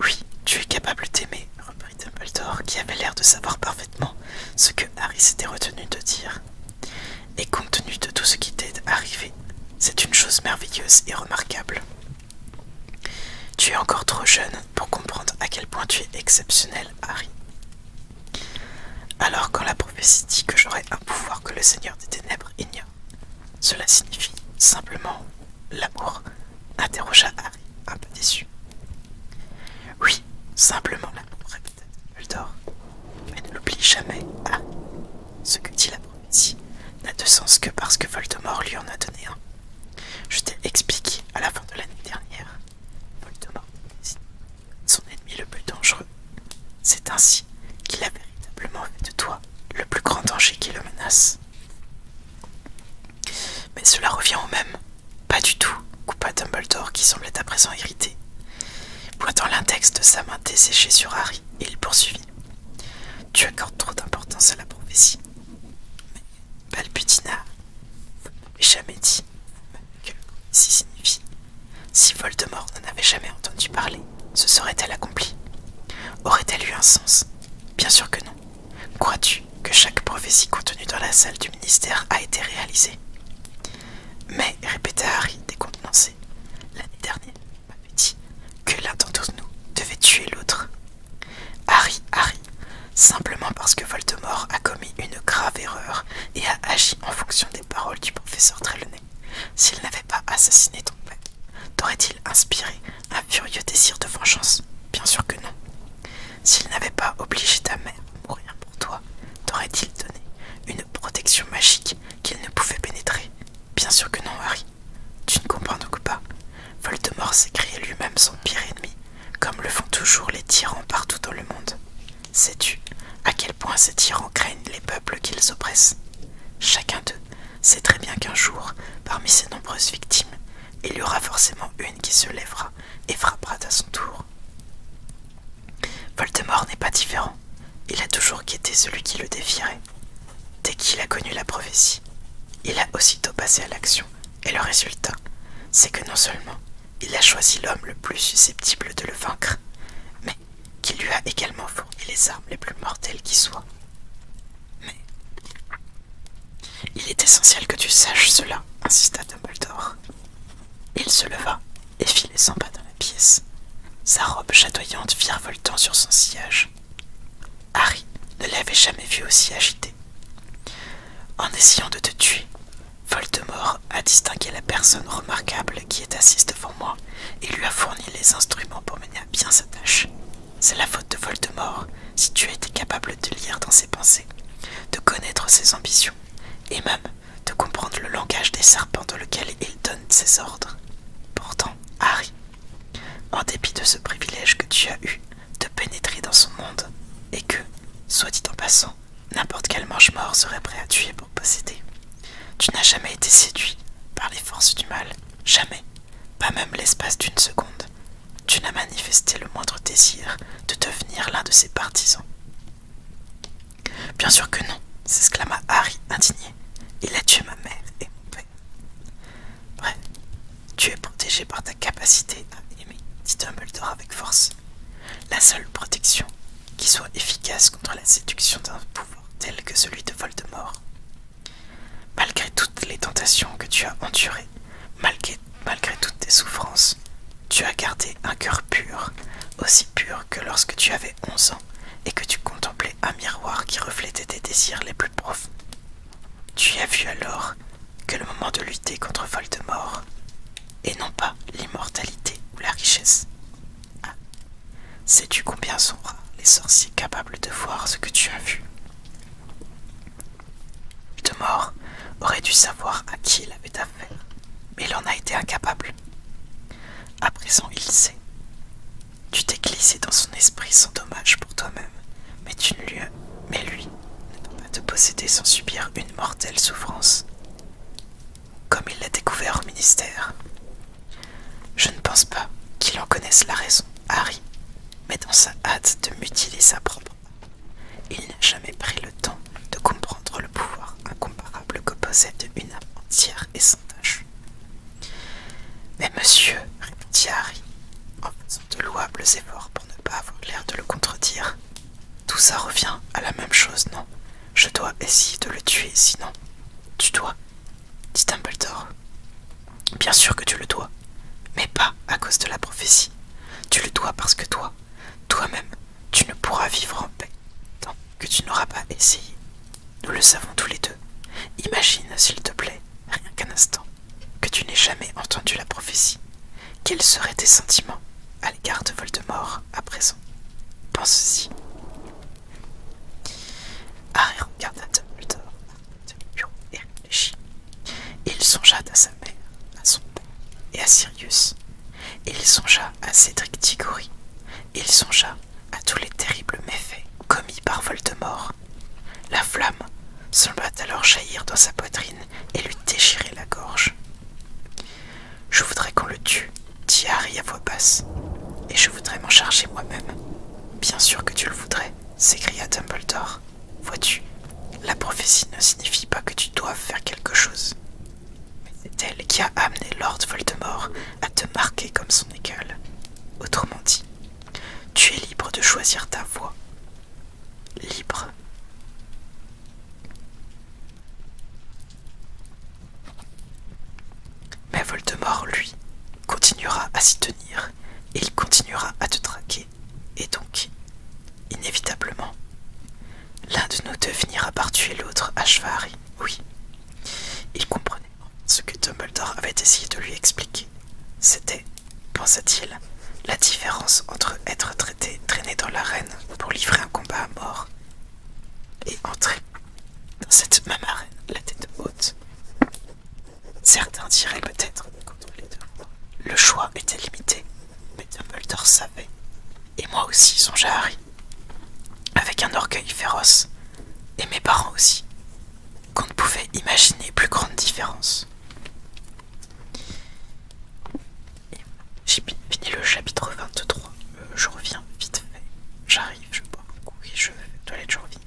Oui, tu es capable d'aimer, reprit Dumbledore, qui avait l'air de savoir parfaitement ce que Harry s'était retenu de dire. Et compte tenu de tout ce qui t'est arrivé, c'est une chose merveilleuse et remarquable. Tu es encore trop jeune pour comprendre à quel point tu es exceptionnel, Harry. Alors quand la prophétie dit que j'aurai un pouvoir que le Seigneur des Ténèbres ignore, cela signifie simplement l'amour, interrogea Harry, un peu déçu. Oui, simplement l'amour, répéta Dumbledore. Mais ne l'oublie jamais, Harry. Ce que dit la prophétie n'a de sens que parce que Voldemort lui en a donné un. Je t'ai expliqué à la fin de l'année dernière. Voldemort est son ennemi le plus dangereux. C'est ainsi qu'il a véritablement fait de toi le plus grand danger qui le menace. Mais cela revient au même. Pas du tout, coupa Dumbledore qui semblait à présent irrité. Pointant l'index de sa main desséchée sur Harry, il poursuivit. Tu accordes trop d'importance à la prophétie. Mais, balbutina, vous ne m'avez jamais dit que la prophétie signifie. Si Voldemort n'en avait jamais entendu parler, se serait-elle accomplie? Aurait-elle eu un sens? Bien sûr que non. Crois-tu que chaque prophétie contenue dans la salle du ministère a été réalisée? Mais, répéta Harry décontenancé, l'année dernière, on m'avait dit que l'un d'entre nous devait tuer l'autre. Harry, simplement parce que Voldemort a commis une grave erreur et a agi en fonction des paroles du professeur Trelawney. S'il n'avait pas assassiné ton père, t'aurait-il inspiré un furieux désir de vengeance? Bien sûr que non. S'il n'avait pas obligé ta mère à mourir pour toi, t'aurait-il donné une protection magique qu'il ne pouvait pénétrer? Bien sûr que non, Harry. Tu ne comprends donc pas. Voldemort s'est créé lui-même son pire ennemi, comme le font toujours les tyrans partout dans le monde. Sais-tu à quel point ces tyrans craignent les peuples qu'ils oppressent? Chacun d'eux sait très bien qu'un jour, parmi ces nombreuses victimes, il y aura forcément une qui se lèvera et frappera à son tour. Voldemort n'est pas différent. Il a toujours guetté celui qui le défierait. Dès qu'il a connu la prophétie, il a aussitôt passé à l'action, et le résultat, c'est que non seulement il a choisi l'homme le plus susceptible de le vaincre, mais qu'il lui a également fourni les armes les plus mortelles qui soient. Mais il est essentiel que tu saches cela, insista Dumbledore. Il se leva et fit les 100 pas dans la pièce, sa robe chatoyante virevoltant sur son sillage. Harry ne l'avait jamais vu aussi agité. En essayant de te tuer, Voldemort a distingué la personne remarquable qui est assise devant moi et lui a fourni les instruments pour mener à bien sa tâche. C'est la faute de Voldemort si tu as été capable de lire dans ses pensées, de connaître ses ambitions et même de comprendre le langage des serpents dans lequel il donne ses ordres. Pourtant, Harry, en dépit de ce privilège que tu as eu de pénétrer dans son monde et que, soit dit en passant, n'importe quel mange-mort serait prêt à tuer pour posséder, tu n'as jamais été séduit par les forces du mal, jamais, pas même l'espace d'une seconde. Tu n'as manifesté le moindre désir de devenir l'un de ses partisans. Bien sûr que non, s'exclama Harry indigné. Il a tué ma mère et mon père. Bref, tu es protégé par ta capacité à aimer, dit Dumbledore avec force. La seule protection qui soit efficace contre la séduction d'un pouvoir tel que celui de Voldemort. Malgré toutes les tentations que tu as endurées, malgré toutes tes souffrances, tu as gardé un cœur pur, aussi pur que lorsque tu avais 11 ans et que tu contemplais un miroir qui reflétait tes désirs les plus profonds. Tu y as vu alors que le moment de lutter contre Voldemort, et non pas l'immortalité ou la richesse. Ah, sais-tu combien sont rares les sorciers capables de voir ce que tu as vu? Voldemort aurait dû savoir à qui il avait affaire, mais il en a été incapable. À présent, il sait. Tu t'es glissé dans son esprit sans dommage pour toi-même, mais lui ne peut pas te posséder sans subir une mortelle souffrance. Comme il l'a découvert au ministère. Je ne pense pas qu'il en connaisse la raison, Harry, mais dans sa hâte de mutiler sa propre âme, il n'a jamais pris le temps de comprendre le pouvoir incomparable que possède une âme entière et sans tache. Mais monsieur, répondit Harry, en faisant de louables efforts pour ne pas avoir l'air de le contredire, tout ça revient à la même chose, non? Je dois essayer de le tuer, sinon... Tu dois, dit Dumbledore. Bien sûr que tu le dois, mais pas à cause de la prophétie. Tu le dois parce que toi-même, tu ne pourras vivre en paix tant que tu n'auras pas essayé. Nous le savons tous les deux. Imagine, s'il te plaît, rien qu'un instant, que tu n'aies jamais entendu la prophétie. Quels seraient tes sentiments à l'égard de Voldemort à présent? Pense-y. Harry regarda Dumbledore de bureau et réfléchit. Il songea à sa mère, à son père et à Sirius. Il songea à Cédric Diggory. Il songea à tous les terribles méfaits commis par Voldemort. La flamme sembla alors jaillir dans sa poitrine et lui déchirer la gorge. « Je voudrais qu'on le tue, » dit Harry à voix basse, « et je voudrais m'en charger moi-même. »« Bien sûr que tu le voudrais, » s'écria Dumbledore. « Vois-tu, la prophétie ne signifie pas que tu doives faire quelque chose. Mais c'est elle qui a amené Lord Voldemort à te marquer comme son égal. Autrement dit, tu es libre de choisir ta voie. Libre. » Mais Voldemort, lui, continuera à s'y tenir, et il continuera à te traquer, et donc, inévitablement, l'un de nous deux finira par tuer l'autre, acheva Harry. Oui, il comprenait ce que Dumbledore avait essayé de lui expliquer. C'était, pensa-t-il, la différence entre être traîné dans l'arène pour livrer un combat à mort et entrer dans cette même arène la tête haute. Certains diraient peut-être contre les deux. Le choix était limité, mais Dumbledore savait, et moi aussi, songea Harry, avec un orgueil féroce, et mes parents aussi, qu'on ne pouvait imaginer plus grande différence. J'ai fini le chapitre 23. Je reviens vite fait. J'arrive, je bois un coup et je vais aux toilettes, je reviens.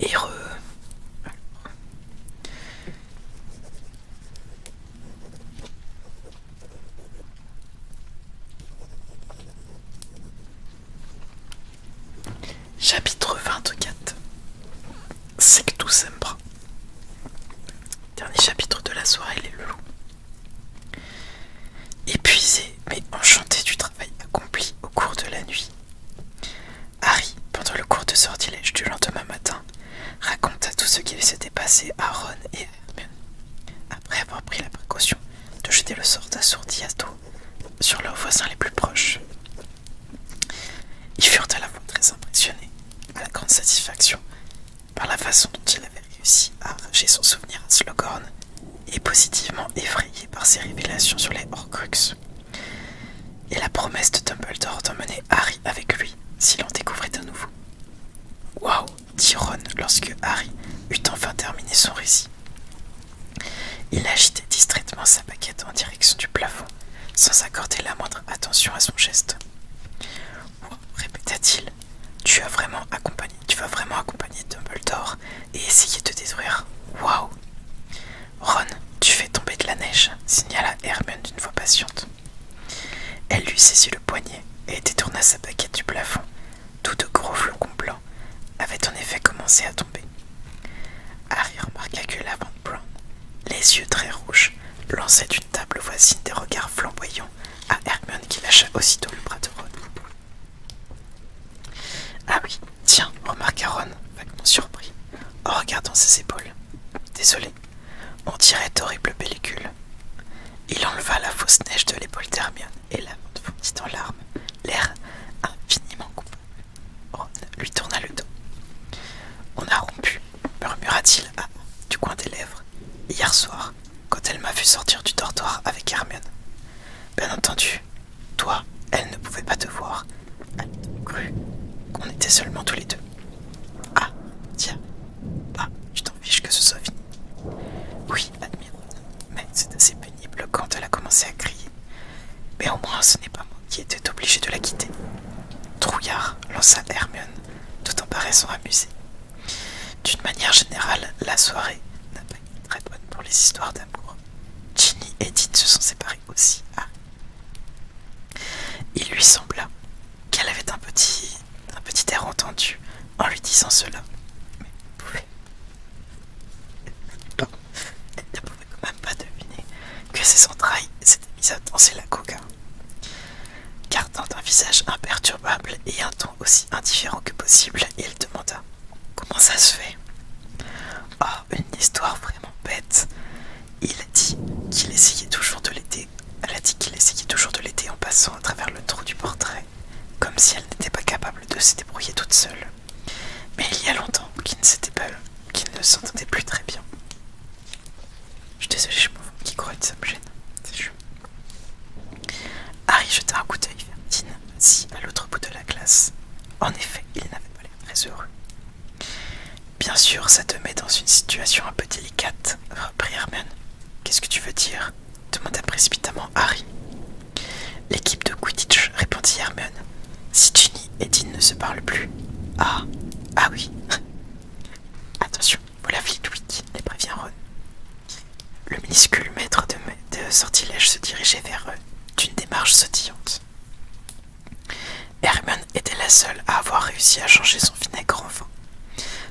Et chapitre 24. Sectumsempra. Dernier chapitre de la soirée, les loulous. Épuisé mais enchanté du travail accompli au cours de la nuit, Harry, pendant le cours de sortilège du lendemain matin, raconta tout ce qui s'était passé à Ron et à Hermione, après avoir pris la précaution de jeter le sort d'assourdiado sur leurs voisins les plus proches. Ils furent à la fois très impressionnés, à la grande satisfaction, par la façon dont il avait réussi à arracher son souvenir à Slughorn, et positivement effrayés par ses révélations sur les Horcruxes. et la promesse de Dumbledore d'emmener Harry avec lui s'il en découvrait de nouveau. Waouh, dit Ron lorsque Harry eut enfin terminé son récit. Il agitait distraitement sa baguette en direction du plafond, sans accorder la moindre attention à son geste. Wow, répéta-t-il, tu vas vraiment accompagner Dumbledore et essayer de détruire. Waouh! Ron, tu fais tomber de la neige, signala Hermione d'une voix patiente. Elle lui saisit le poignet et détourna sa baguette du plafond. Tout de gros flocons blancs avaient en effet commencé à tomber. Harry remarqua que Lavande Brown, les yeux très rouges, lançait d'une table voisine des regards flamboyants à Hermione qui lâcha aussitôt le bras de Ron. Ah oui, tiens, remarqua Ron, vaguement surpris, en regardant ses épaules. Désolé, on dirait d'horribles pellicules. Il enleva la fausse neige de l'épaule d'Hermione et Lavande fondit en larmes, l'air infiniment coupable. Ron lui tourna le dos. On a rompu, murmura-t-il du coin des lèvres, hier soir, quand elle m'a vu sortir du dortoir avec Hermione. Bien entendu, toi, elle ne pouvait pas te voir. Elle a cru qu'on était seulement tous les deux. Ah, tiens, tu t'en fiches que ce soit fini. Oui, admire Ron, mais c'est assez pénible quand elle a commencé à crier. Mais au moins ce n'est pas moi qui étais obligé de la quitter. Trouillard, lança Hermione, tout en paraissant amusée. D'une manière générale, la soirée n'a pas été très bonne pour les histoires d'amour. Ginny et Dean se sont séparés aussi. Il lui sembla qu'elle avait un petit air entendu en lui disant cela. Mais elle ne pouvait quand même pas deviner que ses entrailles s'étaient mises à danser la coca. Gardant un visage imperturbable et un ton aussi indifférent que possible, il demanda « Comment ça se fait ?» Oh, une histoire vraiment bête. Il a dit qu'il essayait toujours de l'aider. Elle a dit qu'il essayait toujours de l'aider en passant à travers le trou du portrait, comme si elle n'était pas capable de se débrouiller toute seule. Mais il y a longtemps qu'il ne s'entendait plus très bien. Je suis désolée, je m'en qui croit, ça me gêne. C'est chaud. Harry jeta un coup d'œil vers Dean, assis à l'autre bout de la classe. En effet, il n'avait pas l'air très heureux. Bien sûr, ça te met dans une situation un peu délicate, reprit Hermione. Qu'est-ce que tu veux dire? Demanda précipitamment Harry. L'équipe de Quidditch, répondit Hermione. Si Ginny et Dean ne se parlent plus. Ah oui. Attention, voilà Flitwick, les prévient Ron. Le minuscule maître de sortilège se dirigeait vers eux d'une démarche sautillante. Hermione était la seule à avoir réussi à changer son vinaigre en vin.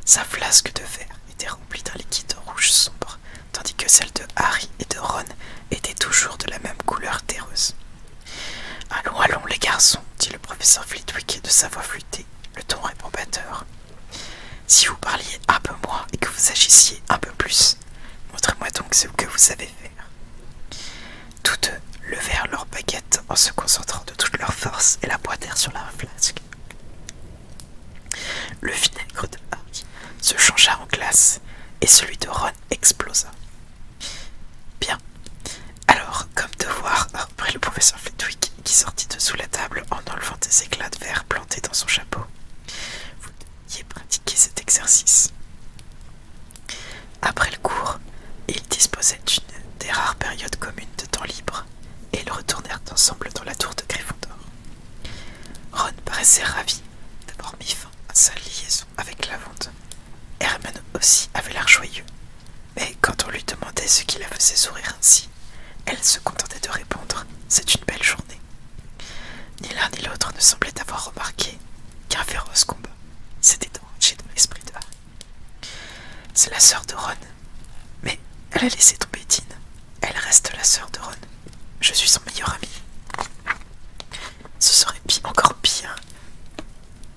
Sa flasque de verre était remplie d'un liquide rouge sombre, tandis que celle de Harry et de Ron était toujours de la même couleur terreuse. « Allons, allons, les garçons, dit le professeur Flitwick de sa voix flûtée, le ton répombateur. Si vous parliez un peu moins et que vous agissiez un peu plus, montrez-moi donc ce que vous savez faire. » Tous deux levèrent leur baguette en se concentrant de toute leur force et la pointèrent sur la flasque. Le vinaigre de Harry se changea en glace et celui de Ron explosa. Bien. Alors, comme devoir, reprit le professeur Flitwick qui sortit de sous la table en enlevant des éclats de verre plantés dans son chapeau. Vous deviez pratiquer cet exercice. Après le cours, ils disposaient d'une des rares périodes communes de temps libre et ils retournèrent ensemble dans la tour de Gryffondor. Ron paraissait ravi d'avoir mis fin à sa liaison avec Lavande. Hermione aussi avait l'air joyeux, mais quand on lui demandait ce qui la faisait sourire ainsi, elle se contentait de répondre « C'est une belle journée ». Ni l'un ni l'autre ne semblait avoir remarqué qu'un féroce combat s'était enragé dans l'esprit de Harry. C'est la sœur de Ron. Mais elle a laissé tomber Dean. Elle reste la sœur de Ron. Je suis son meilleur ami. Ce serait encore pire.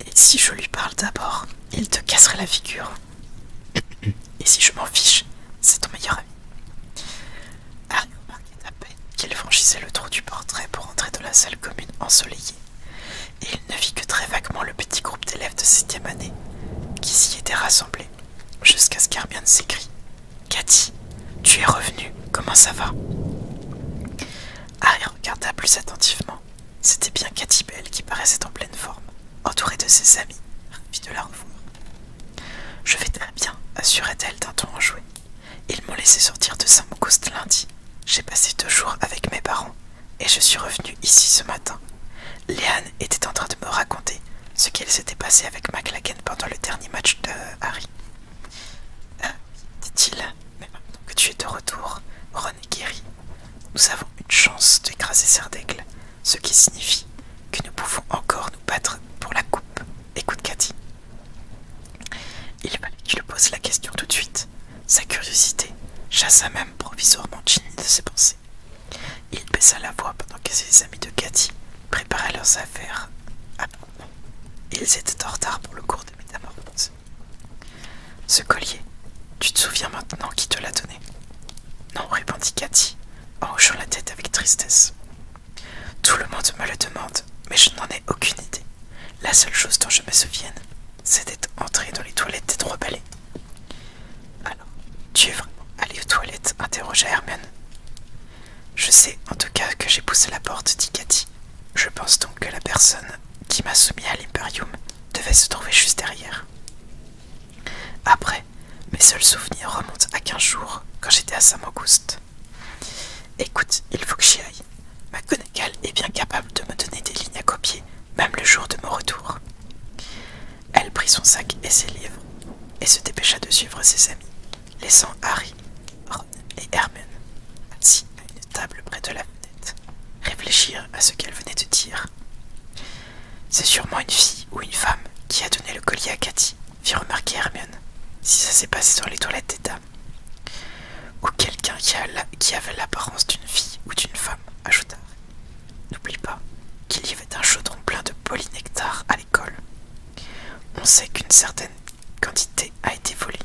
Et si je lui parle d'abord, il te casserait la figure. Et si je m'en fiche, c'est ton meilleur ami. Harry remarquait à peine qu'il franchissait le trou du portrait pour entrer dans la salle commune ensoleillée, et il ne vit que très vaguement le petit groupe d'élèves de 7e année qui s'y étaient rassemblés, jusqu'à ce qu'Hermione s'écrie « Cathy, tu es revenue, comment ça va ?» Harry regarda plus attentivement, C'était bien Katy Bell qui paraissait en pleine forme, entourée de ses amis, ravie de la revoir. Je vais très bien, assurait-elle d'un ton enjoué. Ils m'ont laissé sortir de Saint-Auguste lundi. J'ai passé 2 jours avec mes parents et je suis revenue ici ce matin. Léane était en train de me raconter ce qu'il s'était passé avec McLaggen pendant le dernier match de Harry. Dit-il, mais maintenant que tu es de retour, Ron est guéri. Nous avons une chance d'écraser Serdaigle, ce qui signifie que nous pouvons encore nous battre pour la coupe. Écoute, Cathy. Il fallait qu'il lui pose la question tout de suite. Sa curiosité chassa même provisoirement Ginny de ses pensées. Il baissa la voix pendant que ses amis de Cathy préparaient leurs affaires. Ils étaient en retard pour le cours de métamorphose. Ce collier, tu te souviens maintenant qui te l'a donné? Non, répondit Cathy, en hochant la tête avec tristesse. Tout le monde me le demande, mais je n'en ai aucune idée. La seule chose dont je me souvienne, c'est d'être entré dans les toilettes des 3 balais. Alors, tu es vraiment allé aux toilettes? Interrogea Hermione. Je sais en tout cas que j'ai poussé la porte, dit Cathy. Je pense donc que la personne qui m'a soumis à l'Imperium devait se trouver juste derrière. Après, mes seuls souvenirs remontent à 15 jours, quand j'étais à Saint-Auguste. Écoute, il faut que j'y aille. McGonagall est bien capable de me donner des lignes à copier, même le jour de mon retour. Elle prit son sac et ses livres, et se dépêcha de suivre ses amis, laissant Harry, Ron et Hermione assis à une table près de la fenêtre, réfléchir à ce qu'elle venait de dire. C'est sûrement une fille ou une femme qui a donné le collier à Cathy, fit remarquer Hermione, si ça s'est passé dans les toilettes des dames. Ou quelqu'un qui avait l'apparence d'une fille ou d'une femme, ajouta. N'oublie pas qu'il y avait un chaudron plein de polynectar à l'école. On sait qu'une certaine quantité a été volée.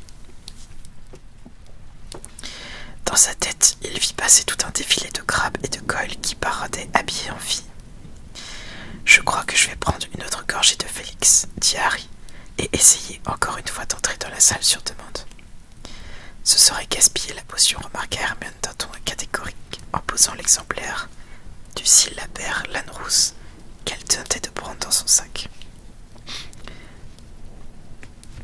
Dans sa tête, il vit passer tout un défilé de crabes et de goyles qui paradaient habillés en filles. Je crois que je vais prendre une autre gorgée de Félix, dit Harry, et essayer encore une fois d'entrer dans la salle sur demande. Ce serait gaspiller la potion, remarqua Hermione d'un ton catégorique, en posant l'exemplaire du syllabaire Lanrousse qu'elle tentait de prendre dans son sac.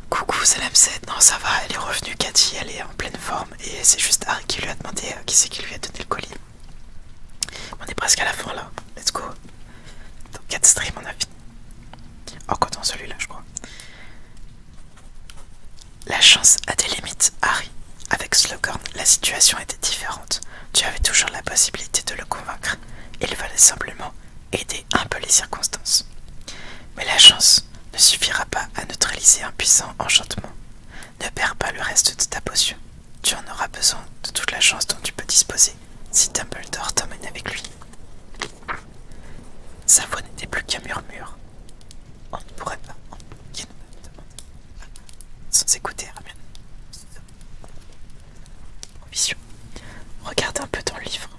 Coucou, c'est l'M7. Non, ça va, elle est revenue, Cathy, elle est en pleine forme, et c'est juste Harry qui lui a demandé qui c'est qui lui a donné le colis. On est presque à la fin là, let's go. Dans 4 streams, on a fini. Encore dans celui-là, je crois. La chance a des limites, Harry. Avec Slughorn, la situation était différente. Tu avais toujours la possibilité de le convaincre. Il fallait simplement aider un peu les circonstances. Mais la chance ne suffira pas à neutraliser un puissant enchantement. Ne perds pas le reste de ta potion. Tu en auras besoin de toute la chance dont tu peux disposer si Dumbledore t'emmène avec lui. Sa voix n'était plus qu'un murmure. On ne pourrait pas qui nous demande sans écouter Hermione. Provision. Regarde un peu ton livre.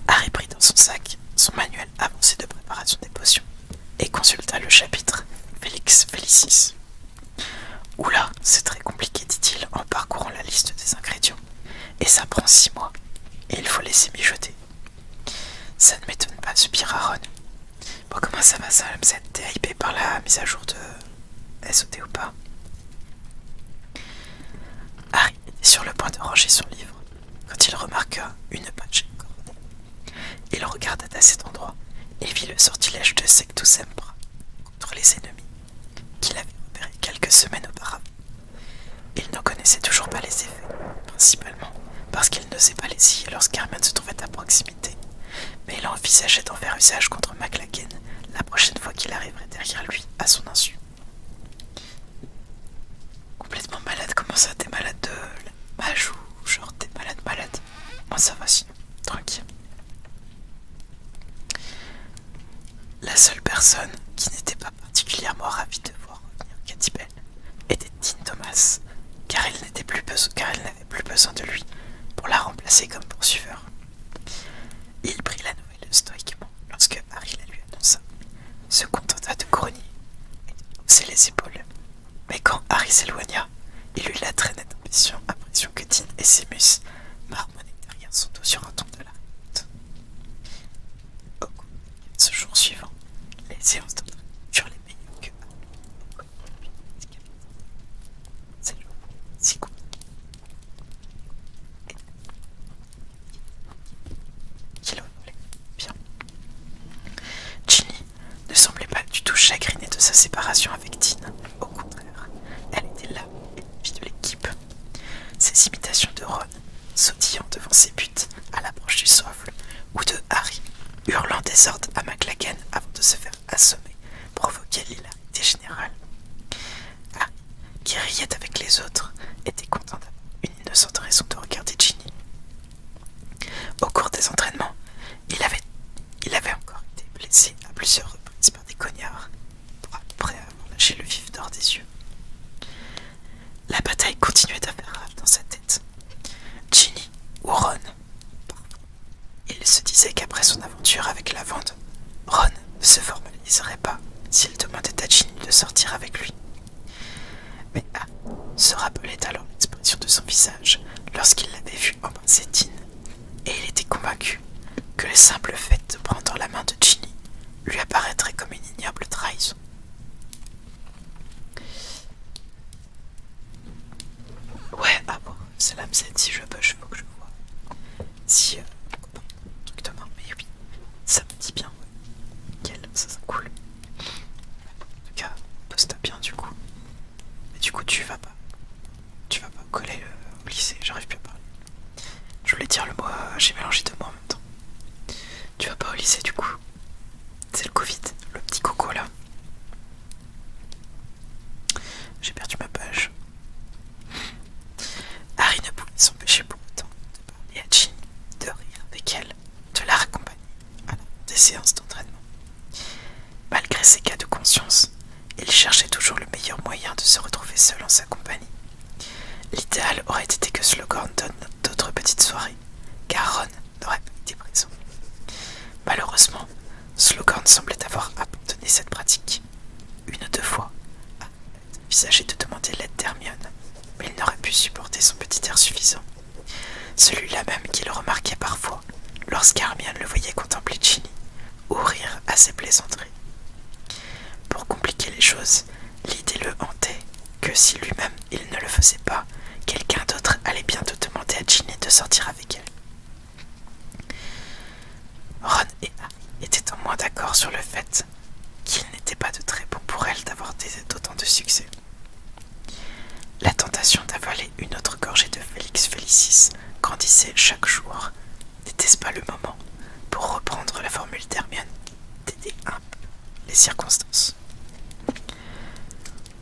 Harry prit dans son sac son manuel avancé de préparation des potions et consulta le chapitre Félix Félicis. Oula, c'est très compliqué, dit-il en parcourant la liste des ingrédients. Et ça prend 6 mois, et il faut laisser mijoter. Ça ne m'étonne pas, soupira Ron. Bon, comment ça va, ça, t'es hypé par la mise à jour de SOT ou pas? Harry était sur le point de ranger son livre, quand il remarqua une page cordée. Il regarda à cet endroit et vit le sortilège de Sectus Sempra contre les ennemis, qu'il avait repéré quelques semaines auparavant. Il n'en connaissait toujours pas les effets, principalement parce qu'il n'osait pas les scier lorsqu'Hermione se trouvait à proximité, mais il envisageait d'en faire usage contre McLaggen la prochaine fois qu'il arriverait derrière lui à son insu. Complètement malade, comment ça, t'es malade de la mage ou genre t'es malade? Moi ça va sinon, tranquille. La seule personne qui n'était pas particulièrement ravie de voir revenir Katy Bell était Dean Thomas, car elle n'avait plus besoin de lui pour la remplacer comme poursuiveur. Il prit la nouvelle stoïquement lorsque Harry la lui annonça, se contenta de grogner et de hausser les épaules. Mais quand Harry s'éloigna, il eut la très nette impression que Dean et Seamus marmonnaient derrière son dos sur un ton de la honte. Au cours séances d'entraînement furent les meilleures que c'est le si cool. Qu'il voulait bien. Ginny ne semblait pas du tout chagrinée de sa séparation avec Dean. Au contraire, elle était là, l'ennemi de l'équipe. Ses imitations de Ron, sautillant devant ses buts à l'approche du soifle, ou de Harry, hurlant des ordres à McLaggen avant de se faire assommer, provoquaient l'hilarité générale. Harry, qui riait avec les autres, était content d'avoir une innocente raison de regarder Ginny. Au cours des entraînements, il avait encore été blessé à plusieurs reprises par des cognards, prêt à avoir lâché le vif d'or des yeux. La bataille continuait à faire rage dans sa tête. Ginny ou Ron? Il se disait qu'après son aventure avec la Lavande, Ron ne se formaliserait pas s'il demandait à Ginny de sortir avec lui. Mais Harry se rappelait alors l'expression de son visage lorsqu'il l'avait vu embrasser Dean, et il était convaincu que le simple fait de prendre la main de Ginny lui apparaîtrait comme une ignoble trahison. Ouais, à voir, c'est la M7, si je bug, faut que je vois. Si, truc de main, mais oui, ça me dit bien, ouais. Nickel, ça c'est cool. En tout cas, poste bien du coup. Mais du coup, tu vas pas coller au lycée, j'arrive plus à parler. Je voulais dire le mot, j'ai mélangé deux mots en même temps. Tu vas pas au lycée du coup. C'est le Covid, le petit coco là. J'ai perdu ma page. Harry ne pouvait s'empêcher pour autant de parler à Ginny, de rire avec elle, de la raccompagner à la fin des séances d'entraînement. Malgré ses cas de conscience, il cherchait toujours le meilleur moyen de se retrouver seul en sa compagnie. L'idéal aurait été que Slughorn donne d'autres petites soirées, car Ron n'aurait pas été présent. Malheureusement, Slughorn semblait avoir abandonné cette pratique. Une ou deux fois, Harry avait envisagé de demander l'aide d'Hermione, mais il n'aurait pu supporter son petit air suffisant. Celui-là même qu'il remarquait parfois, lorsqu'Hermione le voyait contempler Ginny, ou rire à ses plaisanteries. Pour compliquer les choses, l'idée le hantait que si lui-même il ne le faisait pas, quelqu'un d'autre allait bientôt demander à Ginny de sortir avec elle. Ron et Harry étaient en moins d'accord sur le fait qu'il n'était pas de très bon pour elle d'avoir d'autant de succès. La tentation d'avaler une autre gorgée de Félix Félicis grandissait chaque jour. N'était-ce pas le moment, pour reprendre la formule d'Hermione, d'aider un peu les circonstances?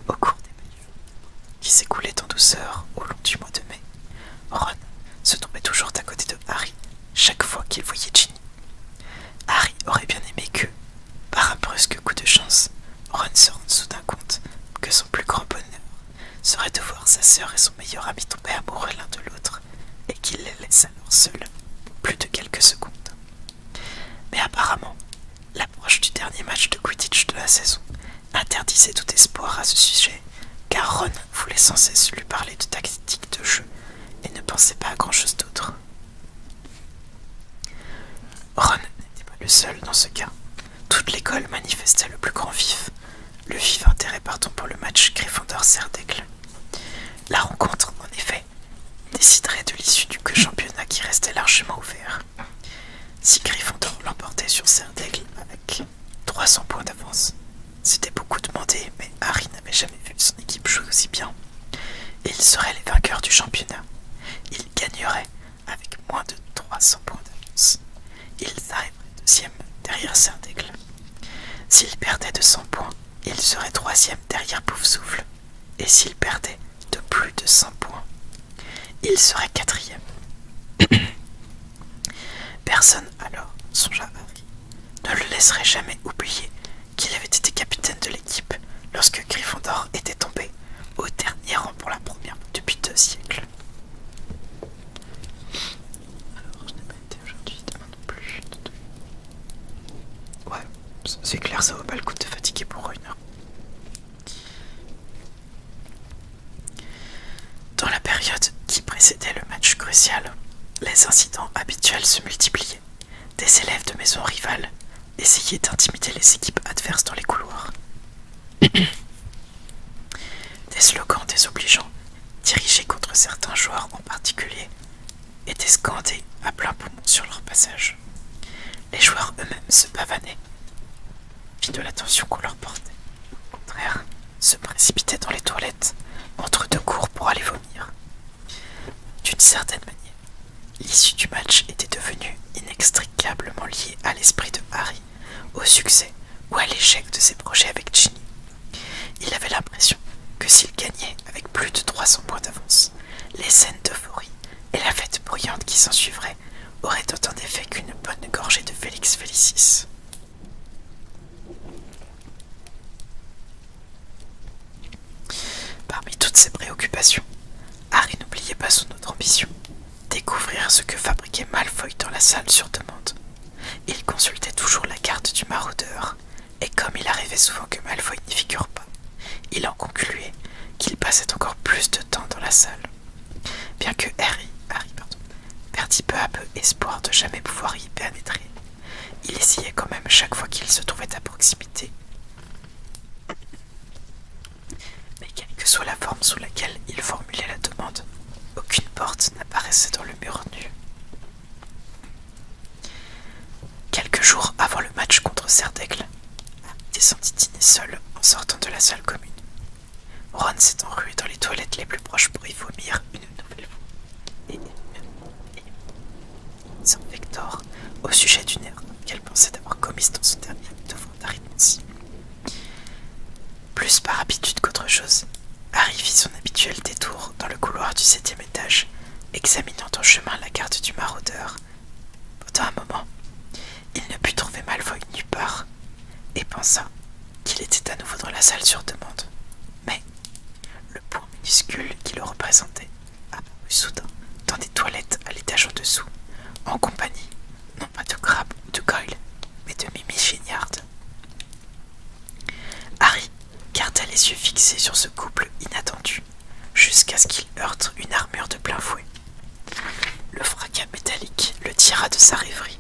Au cours des manifs qui s'écoulaient en douceur au long du mois de mai, Ron se trouvait toujours à côté de Harry chaque fois qu'il voyait Ginny. Harry aurait bien aimé que, par un brusque coup de chance, Ron se rende soudain compte que son plus grand bonheur serait de voir sa sœur et son meilleur ami tomber amoureux l'un de l'autre, et qu'il les laisse alors seuls plus de quelques secondes. Mais apparemment, l'approche du dernier match de Quidditch de la saison interdisait tout espoir à ce sujet, car Ron voulait sans cesse lui parler de tactique de jeu et ne pensait pas à grand-chose d'autre. Ron n'était pas le seul dans ce cas. Toute l'école manifestait le plus grand le vif intérêt pardon pour le match Gryffondor-Serdaigle. La rencontre, en effet, déciderait de l'issue du championnat qui restait largement ouvert. Si Gryffondor l'emportait sur Serdaigle avec 300 points d'avance, c'était beaucoup demandé, mais Harry n'avait jamais vu son équipe jouer aussi bien. Et ils seraient les vainqueurs du championnat. Ils gagneraient avec moins de 300 points d'avance. Ils arriveraient deuxième derrière Serdaigle. S'ils perdaient de 100 points, ils seraient troisième derrière Poufsouffle. Et s'ils perdaient de plus de 100 points, ils seraient quatrième. Personne alors, songea Harry, ne le laisserait jamais oublier qu'il avait été capitaine de l'équipe lorsque Gryffondor était tombé au dernier rang pour la première fois depuis 2 siècles. Alors, je n'ai pas été aujourd'hui, demain non plus. Ouais, c'est clair, ça vaut pas le coup de te fatiguer pour une heure. Dans la période qui précédait le match crucial, les incidents habituels se multipliaient. Des élèves de maisons rivales essayait d'intimider les équipes adverses dans les couloirs. Des slogans désobligeants, dirigés contre certains joueurs en particulier, étaient scandés à plein poumon sur leur passage. Les joueurs eux-mêmes se pavanaient, fit de l'attention qu'on leur portait. Au contraire, se précipitaient dans les toilettes, entre deux cours pour aller vomir. D'une certaine manière, l'issue du match était devenue inextricablement liée à l'esprit de Harry, au succès ou à l'échec de ses projets avec Ginny. Il avait l'impression que s'il gagnait avec plus de 300 points d'avance, les scènes d'euphorie et la fête bruyante qui s'ensuivrait auraient autant d'effet qu'une bonne gorgée de Félix Félicis. Parmi toutes ces préoccupations, Harry n'oubliait pas son autre ambition, découvrir ce que fabriquait Malfoy dans la salle sur demande. Il consultait toujours la carte du maraudeur, et comme il arrivait souvent que Malfoy n'y figure pas, il en concluait qu'il passait encore plus de temps dans la salle. Bien que Harry perdit peu à peu espoir de jamais pouvoir y pénétrer, il essayait quand même chaque fois qu'il se trouvait à proximité. Mais quelle que soit la forme sous laquelle il formulait la demande, aucune porte n'apparaissait dans le mur nu. Quelques jours avant le match contre Serdaigle, Harry descendit dîner seul en sortant de la salle commune. Ron s'est enrué dans les toilettes les plus proches pour y vomir une nouvelle fois. Et sans Vector au sujet d'une erreur qu'elle pensait avoir commise dans son dernier devoir d'arithmétie. Plus par habitude qu'autre chose, Harry fit son habituel détour dans le couloir du 7e étage, examinant en chemin la carte du maraudeur. Pendant un moment, il ne put trouver Malfoy nulle part, et pensa qu'il était à nouveau dans la salle sur demande. Mais le point minuscule qui le représentait apparut soudain dans des toilettes à l'étage en dessous, en compagnie, non pas de Crabbe ou de Goyle, mais de Mimi Géniard. Harry garda les yeux fixés sur ce couple inattendu, jusqu'à ce qu'il heurte une armure de plein fouet. Le fracas métallique le tira de sa rêverie.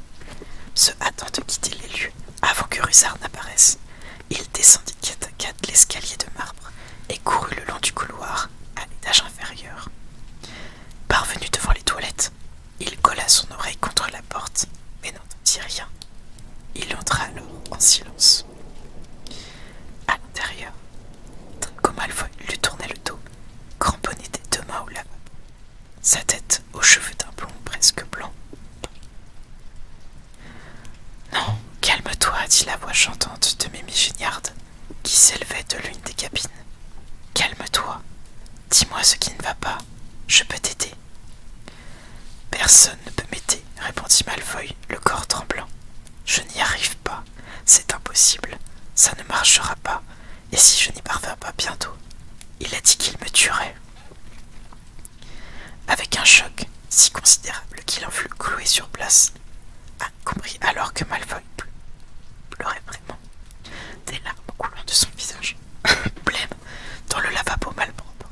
Se hâtant de quitter les lieux avant que Rusard n'apparaisse, il descendit 4 à 4 l'escalier de marbre et courut le long du couloir à l'étage inférieur. Parvenu devant les toilettes, il colla son oreille contre la porte, mais n'entendit rien. Il entra alors en silence. À l'intérieur, Draco Malfoy lui tournait le dos, cramponné des deux mains au lavabo, sa tête aux cheveux d'un blond presque blanc. « Non, calme-toi, » dit la voix chantante de Mimi Géniard, qui s'élevait de l'une des cabines. « Calme-toi, dis-moi ce qui ne va pas, je peux t'aider. » « Personne ne peut m'aider, » répondit Malfoy, le corps tremblant. « Je n'y arrive pas, c'est impossible, ça ne marchera pas, et si je n'y parviens pas bientôt, il a dit qu'il me tuerait. » Avec un choc si considérable qu'il en fut cloué sur place, Harry comprit alors que Malfoy pleurait vraiment, des larmes coulant de son visage, blême dans le lavabo malpropre.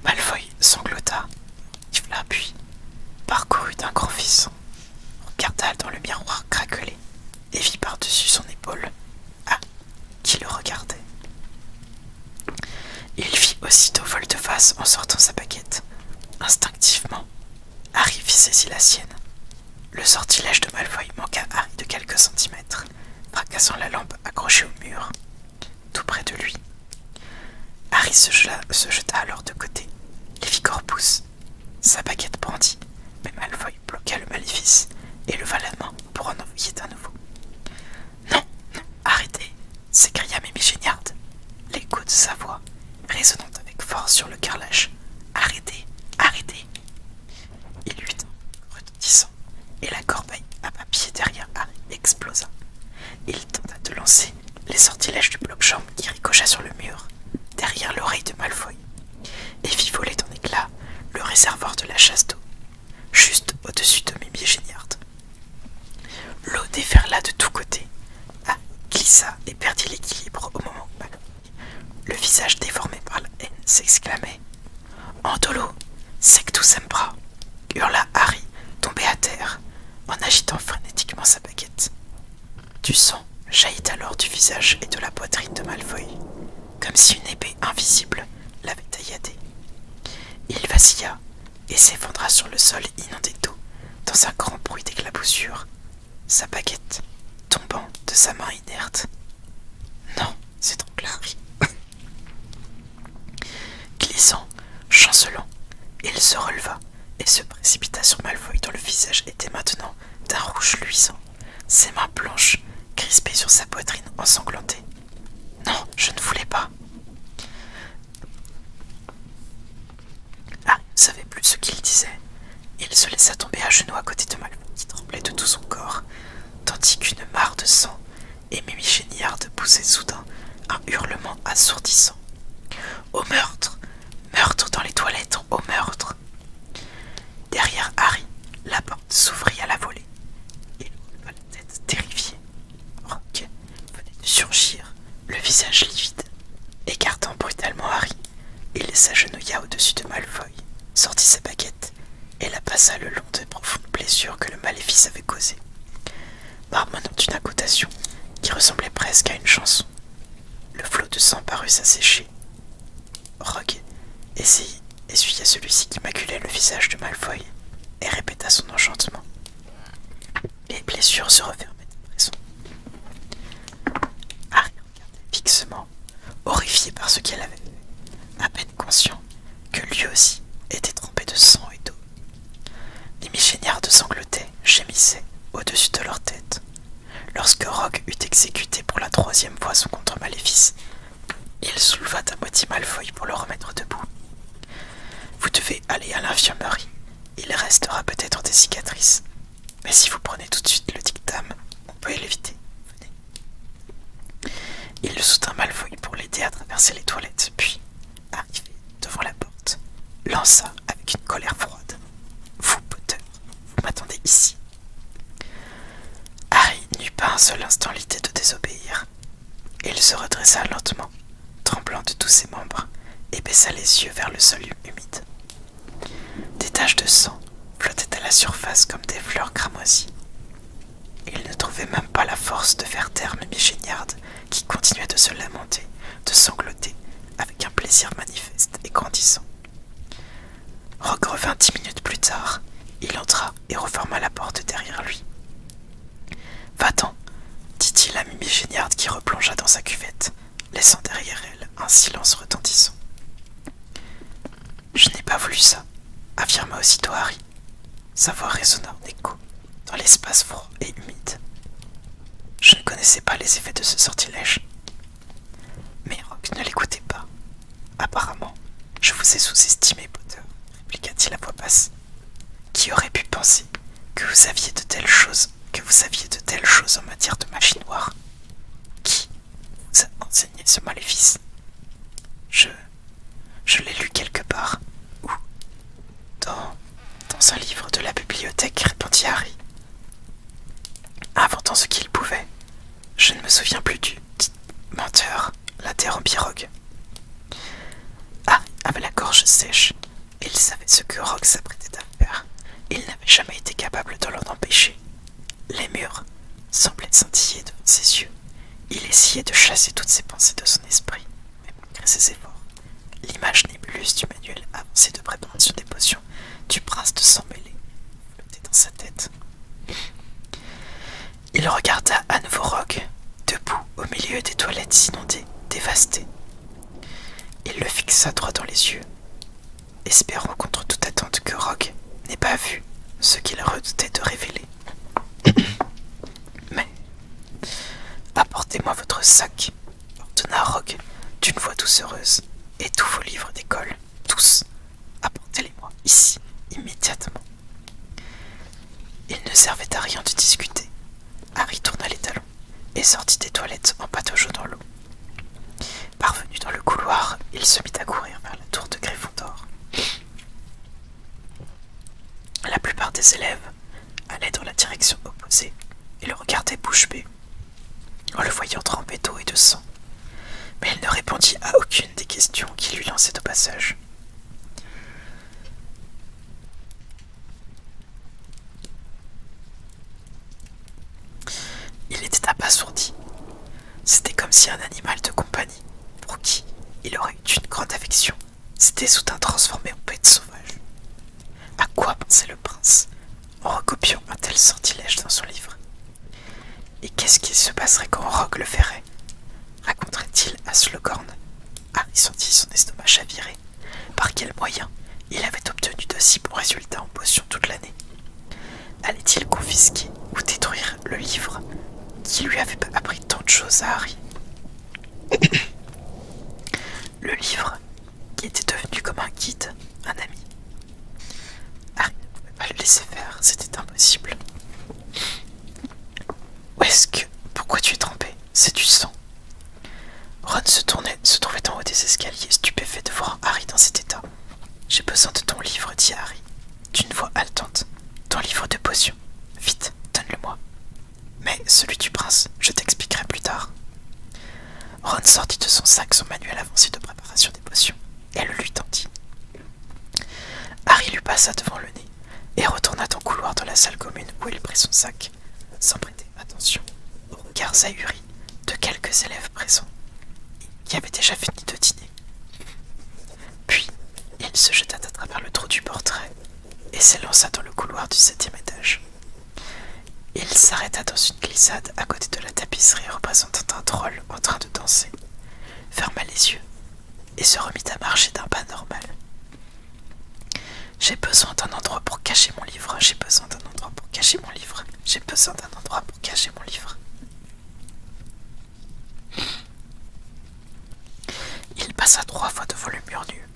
Malfoy sanglota, siffla puis parcourut d'un grand frisson, regarda dans le miroir craquelé et vit par-dessus son épaule qui le regardait. Il fit aussitôt volte-face en sortant sa baguette. Instinctivement, Harry fit saisir la sienne. Le sortilège de Malfoy manqua Harry de quelques centimètres, fracassant la lampe accrochée au mur, tout près de lui. Harry se jeta alors de côté, les fit corpus. Sa baguette brandit, mais Malfoy bloqua le maléfice et leva la main pour en envoyer un nouveau. « Non, non, arrêtez !» s'écria Mimi Géniard, l'écho de sa voix résonnant avec force sur le carrelage. « Arrêtez, arrêtez !» Il eut un retentissant, et la corbeille à papier derrière Harry explosa. Il tenta de lancer les sortilèges du bloc-chambre qui ricocha sur le mur, derrière l'oreille de Malfoy, et fit voler en éclats le réservoir de la chasse d'eau, juste au-dessus de Mimi Géniard. L'eau déferla de tous côtés, glissa et perdit l'équilibre au moment où Malfoy, le visage déformé par la haine, s'exclamait « Andolo, sectus sempra !» hurla Harry, tombé à terre, en agitant frénétiquement sa baguette. Du sang jaillit alors du visage et de la poitrine de Malfoy, comme si une épée invisible l'avait tailladé. Il vacilla et s'effondra sur le sol inondé d'eau dans un grand bruit d'éclaboussure, sa baguette tombant de sa main inerte. Non, s'étrangla Harry. Glissant, chancelant, il se releva et se précipita sur Malfoy dont le visage était maintenant d'un rouge luisant, ses mains blanches crispées sur sa poitrine ensanglantée. Non, je ne voulais pas. Harry ne savait plus ce qu'il disait. Il se laissa tomber à genoux à côté de Malfoy qui tremblait de tout son corps, tandis qu'une mare de sang et Mimi Géniard poussait soudain un hurlement assourdissant. Au meurtre! Meurtre dans les toilettes! Au meurtre! Derrière Harry, la porte s'ouvrit à la volée. Il releva la tête terrifié. Rogue venait de surgir, le visage livide. Écartant brutalement Harry, il s'agenouilla au-dessus de Malfoy, sortit sa baguette et la passa le long des profondes blessures que le maléfice avait causées, marmonnant une incantation qui ressemblait presque à une chanson. Le flot de sang parut s'assécher. Rogue essuya celui-ci qui maculait le visage de Malfoy et répéta son enchantement. Les blessures se refermaient à présent. Harry regardait fixement, horrifié par ce qu'elle avait fait, à peine conscient que lui aussi était trempé de sang et d'eau. Les michéniardes sanglotaient, gémissaient au-dessus de leur tête. Lorsque Rogue eut exécuté pour la 3e fois son contre-maléfice, il souleva à moitié Malfoy pour le remettre debout. Vous devez aller à l'infirmerie. Il restera peut-être des cicatrices. Mais si vous prenez tout de suite le dictame, on peut l'éviter. Venez. Il soutint Malfoy pour l'aider à traverser les toilettes, puis, arrivé devant la porte, lança avec une colère froide. Vous, Potter, vous m'attendez ici. Harry n'eut pas un seul instant l'idée de désobéir. Il se redressa lentement, tremblant de tous ses membres, et baissa les yeux vers le sol humide. Des taches de sang flottaient à la surface comme des fleurs cramoisies. Il ne trouvait même pas la force de faire taire Mimi Géniard, qui continuait de se lamenter, de sangloter, avec un plaisir manifeste et grandissant. Rogue revint 10 minutes plus tard. Il entra et referma la porte derrière lui. « Va-t'en » dit-il à Mimi Géniard qui replongea dans sa cuvette, laissant derrière elle un silence retentissant. « Je n'ai pas voulu ça » affirma aussitôt Harry. Sa voix résonna en écho dans l'espace froid et humide. Je ne connaissais pas les effets de ce sortilège. Mais Rogue ne l'écoutait pas. Apparemment, je vous ai sous-estimé, Potter, répliqua-t-il à voix basse. Qui aurait pu penser que vous saviez de telles choses en matière de magie noire? Qui vous a enseigné ce maléfice? Je l'ai lu quelque part. Où? Dans un livre de la bibliothèque, répondit Harry, inventant ce qu'il pouvait. Je ne me souviens plus du menteur, l'interrompit Rogue. Harry avait la gorge sèche. Il savait ce que Rogue s'apprêtait à faire. Il n'avait jamais été capable de l'en empêcher. Les murs semblaient scintiller devant ses yeux. Il essayait de chasser toutes ses pensées de son esprit, mais malgré ses efforts, l'image nébuleuse du manuel avancé de préparation des potions du prince de sang mêlé flottait dans sa tête. Il regarda à nouveau Rogue, debout au milieu des toilettes inondées, dévastées. Il le fixa droit dans les yeux, espérant contre toute attente que Rogue n'ait pas vu ce qu'il redoutait de révéler. Mais apportez-moi votre sac, ordonna Rogue d'une voix doucereuse, et tous vos livres d'école, tous, apportez-les-moi ici, immédiatement. Il ne servait à rien de discuter. Harry tourna les talons et sortit des toilettes en pataugeant dans l'eau. Parvenu dans le couloir, il se mit à courir vers la tour de Gryffondor. La plupart des élèves allaient dans la direction opposée et le regardaient bouche bée, en le voyant trempé d'eau et de sang. Mais il ne répondit à aucune des questions qui lui lançaient au passage. Il était abasourdi une grande affection, s'était soudain transformé en bête sauvage. À quoi pensait le prince en recopiant un tel sortilège dans son livre? Et qu'est-ce qui se passerait quand Rogue le verrait? Raconterait-il à Slughorn? Harry sentit son estomac chavirer. Par quel moyen il avait obtenu de si bons résultats en potions toute l'année? Allait-il confisquer ou détruire le livre qui lui avait appris tant de choses à Harry? Le livre qui était devenu comme un guide, un ami. Harry ne pouvait pas le laisser faire, c'était impossible. Où est-ce que... Pourquoi tu es trempé? C'est du sang. Ron se trouvait en haut des escaliers, stupéfait de voir Harry dans cet état. J'ai besoin de ton livre, dit Harry, d'une voix haletante. Ton livre de potions. Vite, donne-le-moi. Mais celui du prince, je t'expliquerai plus tard. Ron sortit de son sac son manuel avancé de préparation des potions et le lui tendit. Harry lui passa devant le nez et retourna en couloir dans la salle commune où il prit son sac, sans prêter attention aux regards ahuris de quelques élèves présents qui avaient déjà fini de dîner. Puis, il se jeta à travers le trou du portrait et s'élança dans le couloir du 7e étage. Il s'arrêta dans une glissade à côté de la tapisserie représentant un troll en train de danser, ferma les yeux et se remit à marcher d'un pas normal. J'ai besoin d'un endroit pour cacher mon livre, j'ai besoin d'un endroit pour cacher mon livre, j'ai besoin d'un endroit pour cacher mon livre. Il passa 3 fois devant le mur nu,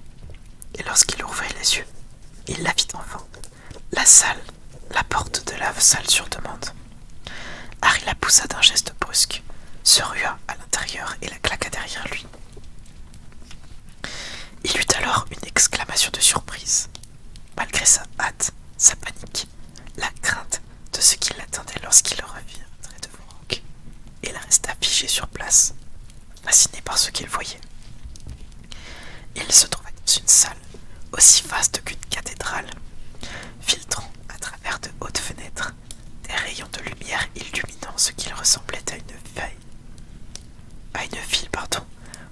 et lorsqu'il ouvrit les yeux, il la vit enfin. La salle, la porte de la salle sur demande. Harry la poussa d'un geste brusque, se rua à l'intérieur et la claqua derrière lui. Il eut alors une exclamation de surprise. Malgré sa hâte, sa panique, la crainte de ce qui l'attendait lorsqu'il reviendrait devant Rogue, il resta figé sur place, fasciné par ce qu'il voyait. Il se trouvait dans une salle aussi vaste qu'une cathédrale, filtrant à travers de hautes fenêtres des rayons de lumière illuminant ce qu'il ressemblait à une ville,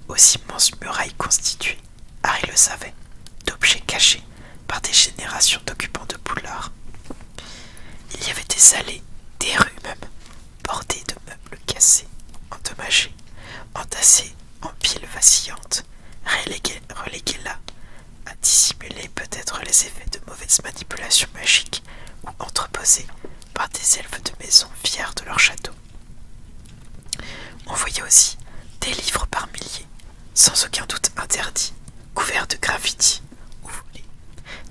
aux immenses murailles constituées, Harry le savait, d'objets cachés par des générations d'occupants de Poudlard. Il y avait des allées, des rues même, bordées de meubles cassés, endommagés, entassés en piles vacillantes, relégués là, à dissimuler peut-être les effets de mauvaises manipulations magiques ou entreposés par des elfes de maison fiers de leur château. On voyait aussi des livres par milliers, sans aucun doute interdits, couverts de graffitis ou volés,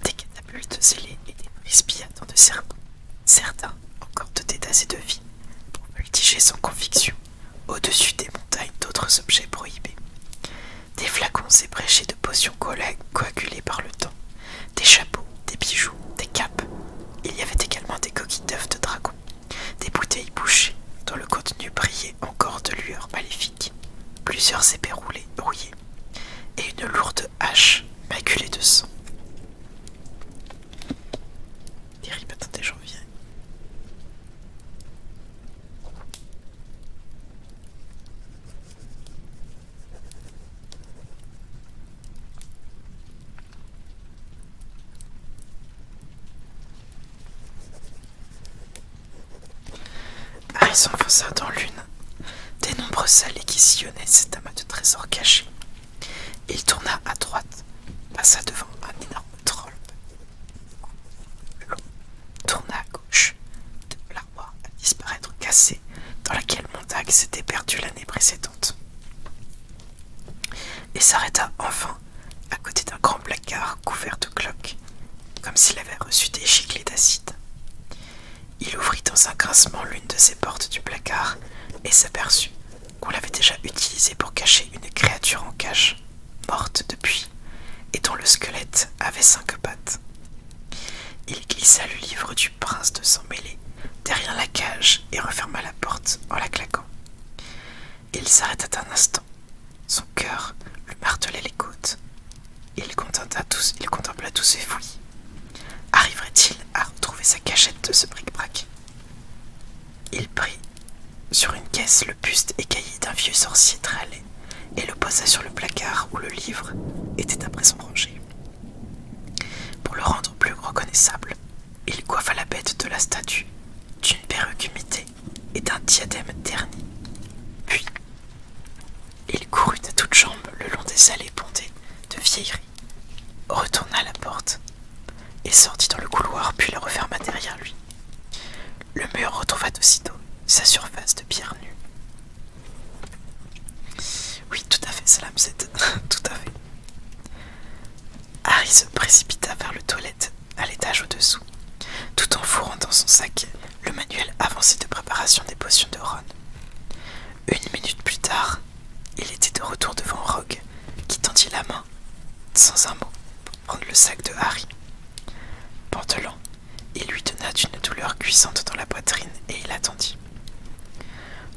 des catapultes zélées et des frisbees attendant de serpents, certains encore dotés d'assez de vie pour voltiger sans conviction au-dessus des montagnes d'autres objets prohibés. Des flacons ébréchés de potions coagulées par le temps, des chapeaux, des bijoux, des capes. Il y avait également des coquilles d'œufs de dragon, des bouteilles bouchées dont le contenu brillait encore de lueurs maléfiques, plusieurs épées rouillées et une lourde hache maculée de sang. Terrible, attendez, j'en viens. Harry s'enfonça dans l'une des nombreuses allées qui sillonnaient cet amas de trésors cachés. Il tourna à droite, passa devant un énorme troll long, tourna à gauche, de l'armoire à disparaître cassée dans laquelle Montag s'était perdu l'année précédente, et s'arrêta enfin à côté d'un grand placard couvert de cloques, comme s'il avait reçu des giclées d'acide. Il ouvrit dans un grincement l'une de ces portes du placard et s'aperçut qu'on l'avait déjà utilisée pour cacher une créature en cage, morte depuis, et dont le squelette avait 5 pattes. Il glissa le livre du prince de sang mêlé derrière la cage et referma la porte en la claquant. Il s'arrêta un instant. Son cœur lui martelait les côtes. Il contempla tous ses fouillis. Arriverait-il à retrouver sa cachette de ce bric-brac? Il prit sur une caisse le buste écaillé d'un vieux sorcier très laid et le posa sur le placard où le livre était à présent rangé. Pour le rendre plus reconnaissable, il coiffa la bête de la statue d'une perruque imitée et d'un diadème terni. Puis, il courut à toutes jambes le long des allées bondées de vieilleries, retourna à la porte et sortit dans le couloir puis la referma derrière lui. Le mur retrouva aussitôt sa surface de pierre nue. Oui, tout à fait, Salam Z, tout à fait. Harry se précipita vers le toilette à l'étage au-dessous, tout en fourrant dans son sac le manuel avancé de préparation des potions de Ron. Une minute plus tard, il était de retour devant Rogue, qui tendit la main, sans un mot, pour prendre le sac de Harry. Pantelant, il lui donna une douleur cuisante dans la poitrine et il attendit.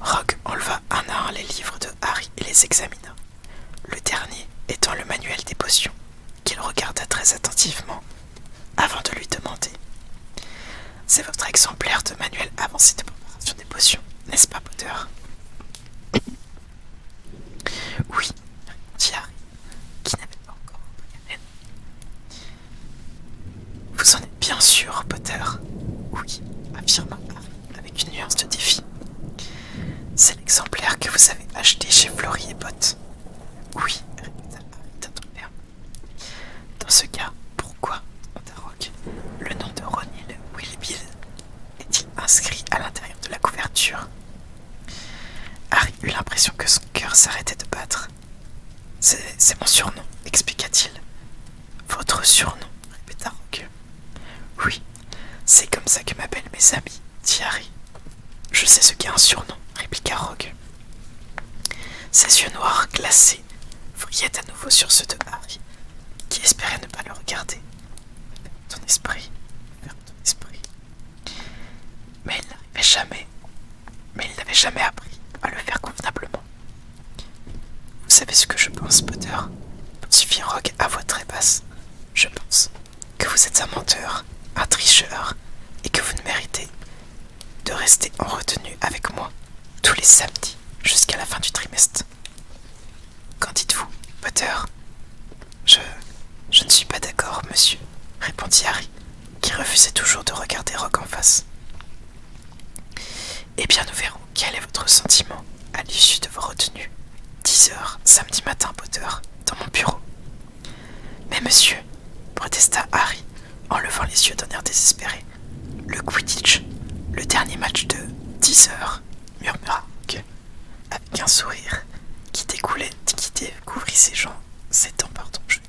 Rogue enleva un à un les livres de Harry et les examina, le dernier étant le manuel des potions, qu'il regarda très attentivement avant de lui demander. « C'est votre exemplaire de manuel avancé de préparation des potions, n'est-ce pas, Potter ?» « Oui, » dit Harry, qui n'avait pas encore repris haleine. « Vous en êtes bien sûr, Potter ?»« Oui, » affirma Harry avec une nuance de défi. « C'est l'exemplaire que vous avez acheté chez Fleury et Bott. »« Oui, » répéta Harry d'un ton ferme. « Dans ce cas, pourquoi, demanda Rogue, le nom de Ronil Willoughby est-il inscrit à l'intérieur de la couverture ?» Harry eut l'impression que son cœur s'arrêtait de battre. « C'est mon surnom, expliqua-t-il. »« Votre surnom, répéta Rogue. « Oui, c'est comme ça que m'appellent mes amis, dit Harry. « Je sais ce qu'est un surnom, répliqua Rogue. Ses yeux noirs glacés brillaient à nouveau sur ceux de Harry, qui espérait ne pas le regarder. Ton esprit, ferme ton esprit. Mais il n'avait jamais appris à le faire convenablement. Vous savez ce que je pense, Potter, poursuivit Rogue à voix très basse. Je pense que vous êtes un menteur, un tricheur, et que vous ne méritez de rester en retenue avec moi tous les samedis jusqu'à la fin du trimestre. Qu'en dites-vous, Potter? Je ne suis pas d'accord, monsieur, répondit Harry, qui refusait toujours de regarder Rogue en face. Eh bien, nous verrons quel est votre sentiment à l'issue de vos retenues. 10 heures, samedi matin, Potter, dans mon bureau. Mais monsieur, protesta Harry, en levant les yeux d'un air désespéré. Le Quidditch, le dernier match de 10 heures, murmura Rogue, avec un sourire qui découvrit ses dents, jaunes.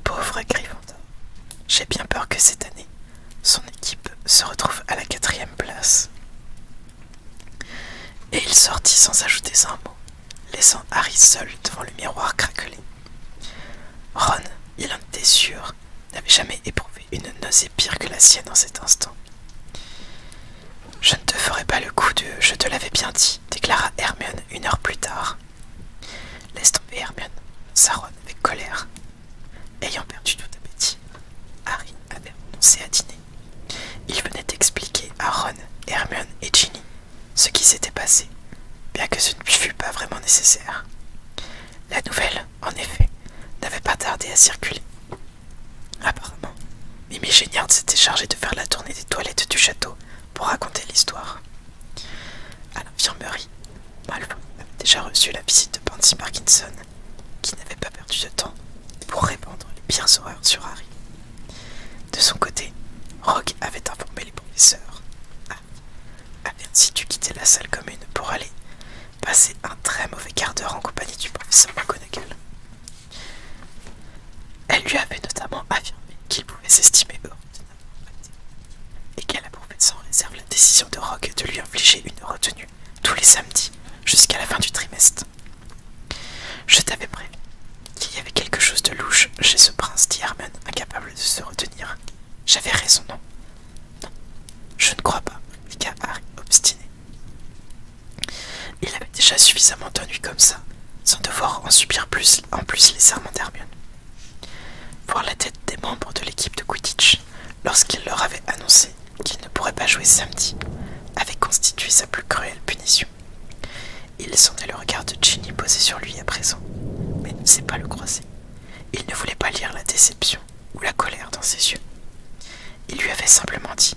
Pauvre Gryffondor, j'ai bien peur que cette année, son équipe se retrouve à la 4e place. Et il sortit sans ajouter un mot, laissant Harry seul devant le miroir craquelé. Ron, il en était sûr, n'avait jamais éprouvé une nausée pire que la sienne en cet instant. « Je ne te ferai pas le coup de « je te l'avais bien dit », déclara Hermione 1 heure plus tard. « Laisse tomber, Hermione, » pensa Ron avec colère. Ayant perdu tout appétit, Harry avait renoncé à dîner. Il venait d'expliquer à Ron, Hermione et Ginny ce qui s'était passé, bien que ce ne fût pas vraiment nécessaire. La nouvelle, en effet, n'avait pas tardé à circuler. Apparemment, Mimi Géniard s'était chargée de faire la tournée des toilettes du château pour raconter l'histoire. À l'infirmerie, Malfoy avait déjà reçu la visite de Pansy Parkinson, qui n'avait pas perdu de temps pour répandre les pires horreurs sur Harry. De son côté, Rogue avait informé les professeurs. Harry avait ainsi dû quitter la salle commune pour aller passer un très mauvais quart d'heure en compagnie du professeur McGonagall. Elle lui avait notamment affirmé qu'il pouvait s'estimer heureux de n'avoir pas été et qu'elle approuvait sans réserve la décision de Rogue de lui infliger une retenue tous les samedis jusqu'à la fin du trimestre. « Je t'avais prévenu qu'il y avait quelque chose de louche chez ce prince, dit Hermione, incapable de se retenir. J'avais raison, non? Non, je ne crois pas, répliqua Harry, obstiné. Il avait déjà suffisamment d'ennui comme ça, sans devoir en plus les serments d'Hermione. Voir la tête des membres de l'équipe de Quidditch, lorsqu'il leur avait annoncé qu'il ne pourrait pas jouer samedi, avait constitué sa plus cruelle punition. Il sentait le regard de Ginny posé sur lui à présent, mais ne sait pas le croiser. Il ne voulait pas lire la déception ou la colère dans ses yeux. Il lui avait simplement dit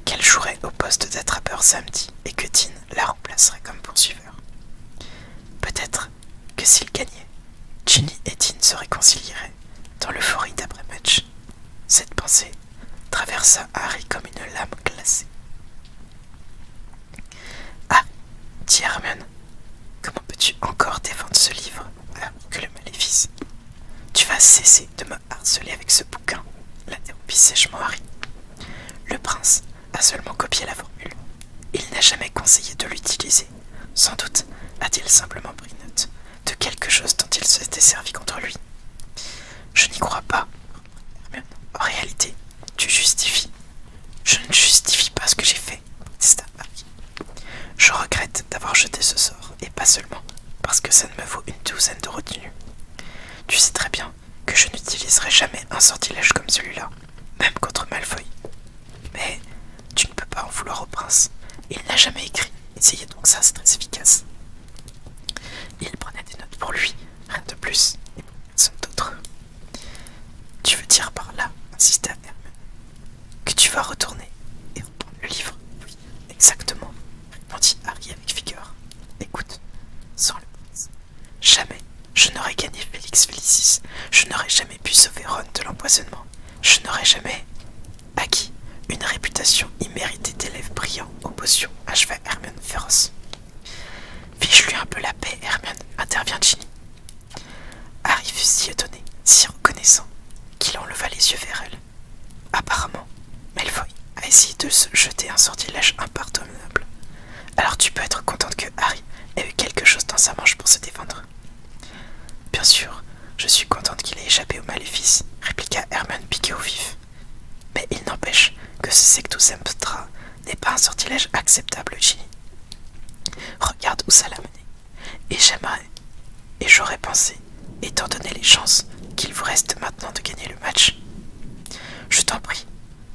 qu'elle jouerait au poste d'attrapeur samedi et que Dean la remplacerait comme poursuiveur. Peut-être que s'il gagnait, Ginny et Dean se réconcilieraient dans l'euphorie d'après-match. Cette pensée traversa Harry comme une lame glacée. « Ah !» dit Hermione. « Comment peux-tu encore défendre ce livre alors que le maléfice ? Tu vas cesser de me harceler avec ce bouquin !» l'interrompit sèchement Harry. Le prince a seulement copié la formule. Il n'a jamais conseillé de l'utiliser. Sans doute a-t-il simplement pris note de quelque chose dont il s'était servi contre lui. Je n'y crois pas. Hermione, en réalité, tu justifies. Je ne justifie pas ce que j'ai fait, protesta Harry. Je regrette d'avoir jeté ce sort, et pas seulement parce que ça ne me vaut une douzaine de retenues. Tu sais très bien que je n'utiliserai jamais un sortilège comme celui-là, même contre Malfoy. Mais tu ne peux pas en vouloir au prince. Il n'a jamais écrit. Essayez donc ça, c'est très efficace. Il prenait des notes pour lui, rien de plus, et personne d'autre. Tu veux dire par là, insista Hermione, que tu vas retourner et reprendre le livre? Oui, exactement, répondit Harry avec vigueur. Écoute, sans le prince, jamais je n'aurais gagné Félix Félicis, je n'aurais jamais pu sauver Ron de l'empoisonnement, je n'aurais jamais acquis une réputation imméritée d'élève brillant aux potions, acheva Hermione féroce. Fiche-lui un peu la paix, Hermione, intervient Ginny. Harry fut si étonné, si reconnaissant, qu'il enleva les yeux vers elle. Apparemment, Malfoy a essayé de se jeter un sortilège impardonnable. Alors tu peux être contente que Harry ait eu quelque chose dans sa manche pour se défendre. Bien sûr, je suis contente qu'il ait échappé au maléfice, répliqua Hermione piquée au vif. Mais il n'empêche que ce Sectus Emptra n'est pas un sortilège acceptable, Ginny. Regarde où ça l'a mené. Et j'aimerais, et j'aurais pensé, étant donné les chances qu'il vous reste maintenant de gagner le match. Je t'en prie,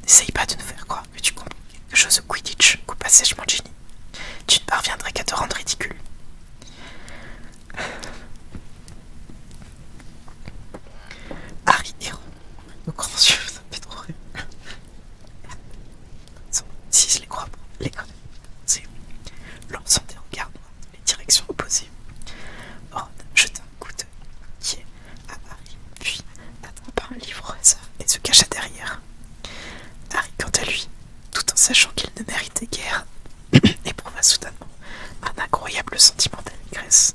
n'essaye pas de nous faire croire que tu comprends quelque chose au Quidditch, coupa sèchement Ginny. Tu ne parviendrais qu'à te rendre ridicule. Harry et Ron, nos grands yeux, ça me fait trop rire. Si je les crois pas, les gars, c'est lançant des regards dans les directions opposées. Ron jeta un coup d'œil inquiet à Harry, puis attrapa un livre au hasard et se cacha derrière. Harry, quant à lui, tout en sachant qu'il ne méritait guère, éprouva soudainement un incroyable sentiment d'allégresse,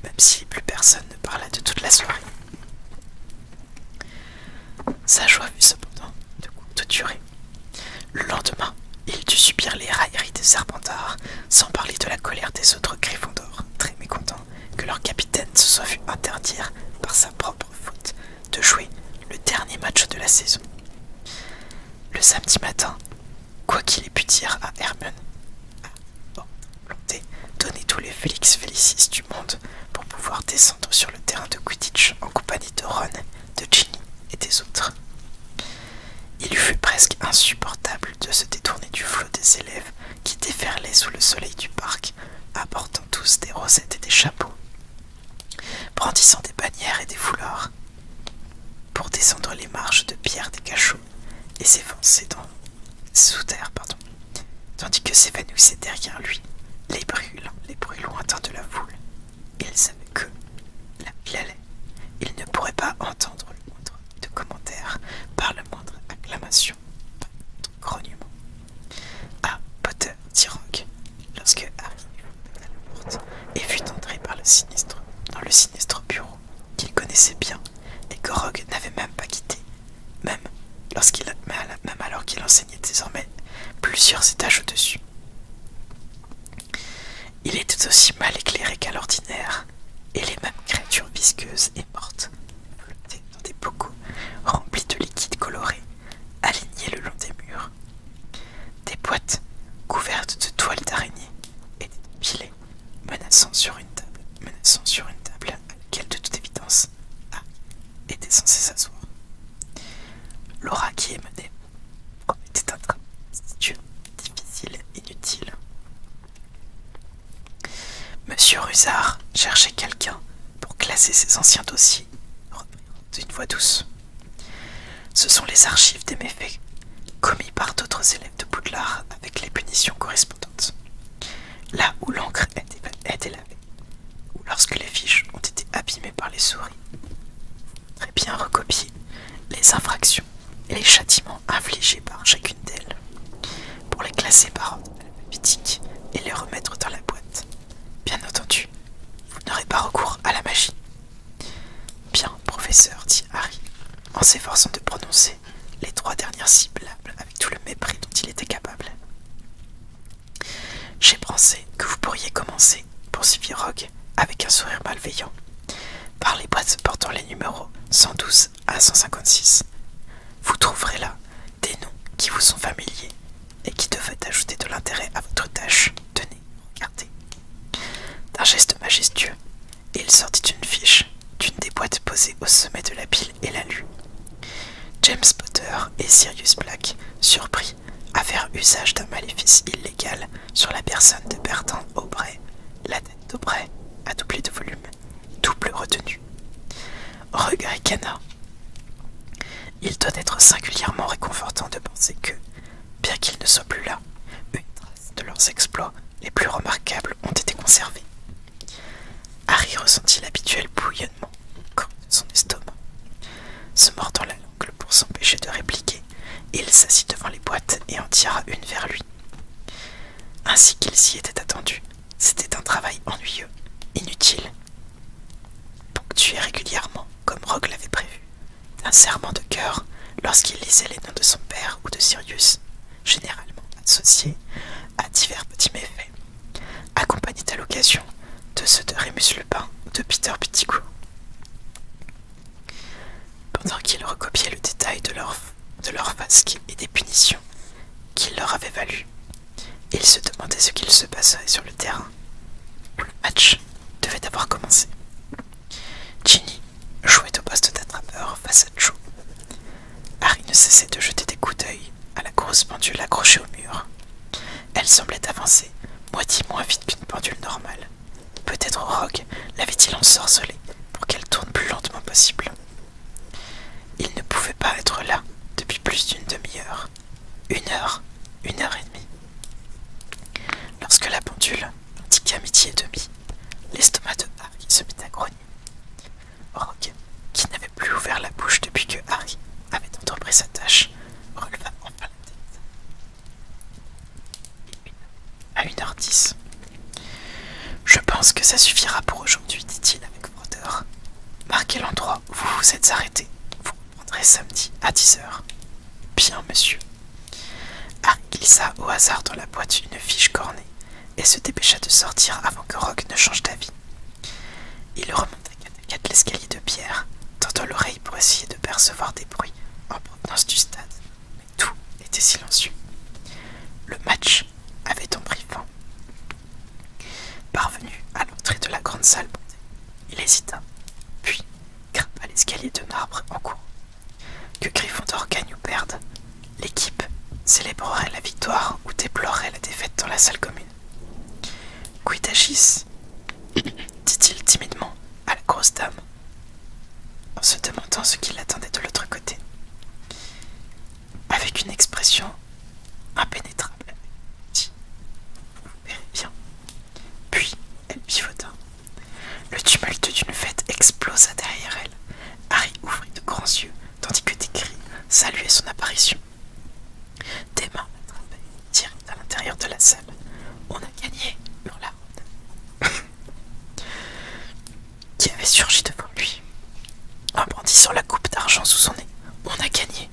même si plus personne ne parla de toute la soirée. Sa joie fut cependant de courte durée. Le lendemain, il dut subir les railleries des Serpentards, sans parler de la colère des autres Gryffondors, très mécontents que leur capitaine se soit vu interdire, par sa propre faute, de jouer le dernier match de la saison. Le samedi matin, quoi qu'il ait pu dire à Hermione, planté, donner tous les Félix Félicis du monde pour pouvoir descendre sur le terrain de Quidditch en compagnie de Ron, de Ginny et des autres. Il lui fut presque insupportable de se détourner du flot des élèves qui déferlaient sous le soleil du parc, apportant tous des rosettes et des chapeaux, brandissant des bannières et des foulards, pour descendre les marches de pierre des cachots et s'évancer sous terre, tandis que s'évanouissaient derrière lui les bruits lointains de la foule. Il savait que, là où il allait, il ne pourrait pas entendre le moindre de commentaire, par la moindre acclamation, par le moindre grognement. « Ah, Potter, dit Rogue, lorsque Harry fut à la porte et fut entré dans le sinistre bureau qu'il connaissait bien et que Rogue n'avait même pas quitté, même alors qu'il enseignait désormais plusieurs étages au-dessus. Il était aussi mal éclairé qu'à l'ordinaire, et les mêmes créatures visqueuses et mortes flottaient dans des bocaux remplis de liquide coloré, alignés le long des murs. Des boîtes couvertes de toiles d'araignée étaient empilées, menaçant sur une table à laquelle, de toute évidence, Harry était censé s'asseoir. Laura qui émanait promettait un travail difficile, inutile. chercher quelqu'un pour classer ses anciens dossiers, reprit d'une voix douce. Ce sont les archives des méfaits commis par d'autres élèves de Poudlard avec les punitions correspondantes. Là où l'encre a été lavée, ou lorsque les fiches ont été abîmées par les souris. Très bien recopier les infractions et les châtiments infligés par chacune d'elles, pour les classer par ordre alphabétique et les remettre dans la boîte. Bien entendu, vous n'aurez pas recours à la magie. Bien, professeur, dit Harry, en s'efforçant de prononcer les 3 dernières syllabes avec tout le mépris dont il était capable. J'ai pensé que vous pourriez commencer, poursuivit Rogue avec un sourire malveillant, par les boîtes portant les numéros 112 à 156. Vous trouverez là des noms qui vous sont familiers et qui devraient ajouter de l'intérêt à votre tâche. Tenez, regardez. D'un geste majestueux, il sortit une fiche d'une des boîtes posées au sommet de la pile et la lut. James Potter et Sirius Black, surpris à faire usage d'un maléfice illégal sur la personne de Bertrand Aubrey, la tête d'Aubrey a doublé de volume, double retenue. Rogue ricana. Il doit être singulièrement réconfortant de penser que, bien qu'il ne soit plus là, une trace de leurs exploits les plus remarquables ont été conservés. Harry ressentit l'habituel bouillonnement au creux de son estomac. Se mordant la langue pour s'empêcher de répliquer, il s'assit devant les boîtes et en tira une vers lui. Ainsi qu'il s'y était attendu, c'était un travail ennuyeux, inutile, ponctué régulièrement, comme Rogue l'avait prévu, d'un serrement de cœur lorsqu'il lisait les noms de son père ou de Sirius, généralement associés à divers petits méfaits, accompagnés à l'occasion de ceux de Rémus Lupin ou de Peter Pettigrew. Pendant qu'il recopiait le détail de leur vasque et des punitions qu'il leur avait valu, il se demandait ce qu'il se passerait sur le terrain, où le match devait avoir commencé. Ginny jouait au poste d'attrapeur face à Joe. Harry ne cessait de jeter des coups d'œil à la grosse pendule accrochée au mur. Elle semblait avancer moitié moins vite qu'une pendule normale. Peut-être Rogue l'avait-il ensorcelée pour qu'elle tourne plus lentement possible. Il ne pouvait pas être là depuis plus d'une demi-heure, 1 heure et demie. Lorsque la pendule indiqua midi et demi, l'estomac de Harry se mit à grogner. Rogue, qui n'avait plus ouvert la bouche depuis que Harry avait entrepris sa tâche, releva enfin la tête. À 1h10. Je pense que ça suffira pour aujourd'hui, dit-il avec froideur. Marquez l'endroit où vous vous êtes arrêté. Vous reprendrez samedi à 10h. Bien, monsieur. Harry glissa au hasard dans la boîte une fiche cornée et se dépêcha de sortir avant que Rogue ne change d'avis. Il remonta 4 l'escalier de pierre, tendant l'oreille pour essayer de percevoir des bruits en provenance du stade, mais tout était silencieux. Le match avait donc pris fin. Parvenu à l'entrée de la grande salle bondée, il hésita, puis grimpa l'escalier de marbre en courant. Que Gryffondor gagne ou perde, l'équipe célébrerait la victoire ou déplorerait la défaite dans la salle commune. Quid agis, dit-il timidement à la grosse dame, en se demandant ce qui l'attendait de l'autre côté. Avec une expression impénétrable, elle dit « Vous verrez bien ». Puis elle pivota. Le tumulte d'une fête explosa derrière elle. Harry ouvrit de grands yeux, tandis que des cris saluaient son apparition. Des mains l'attrapaient, tirées à l'intérieur de la salle. « On a gagné !» hurla Ron, qui avait surgi devant lui, en brandissant la coupe d'argent sous son nez. « On a gagné !»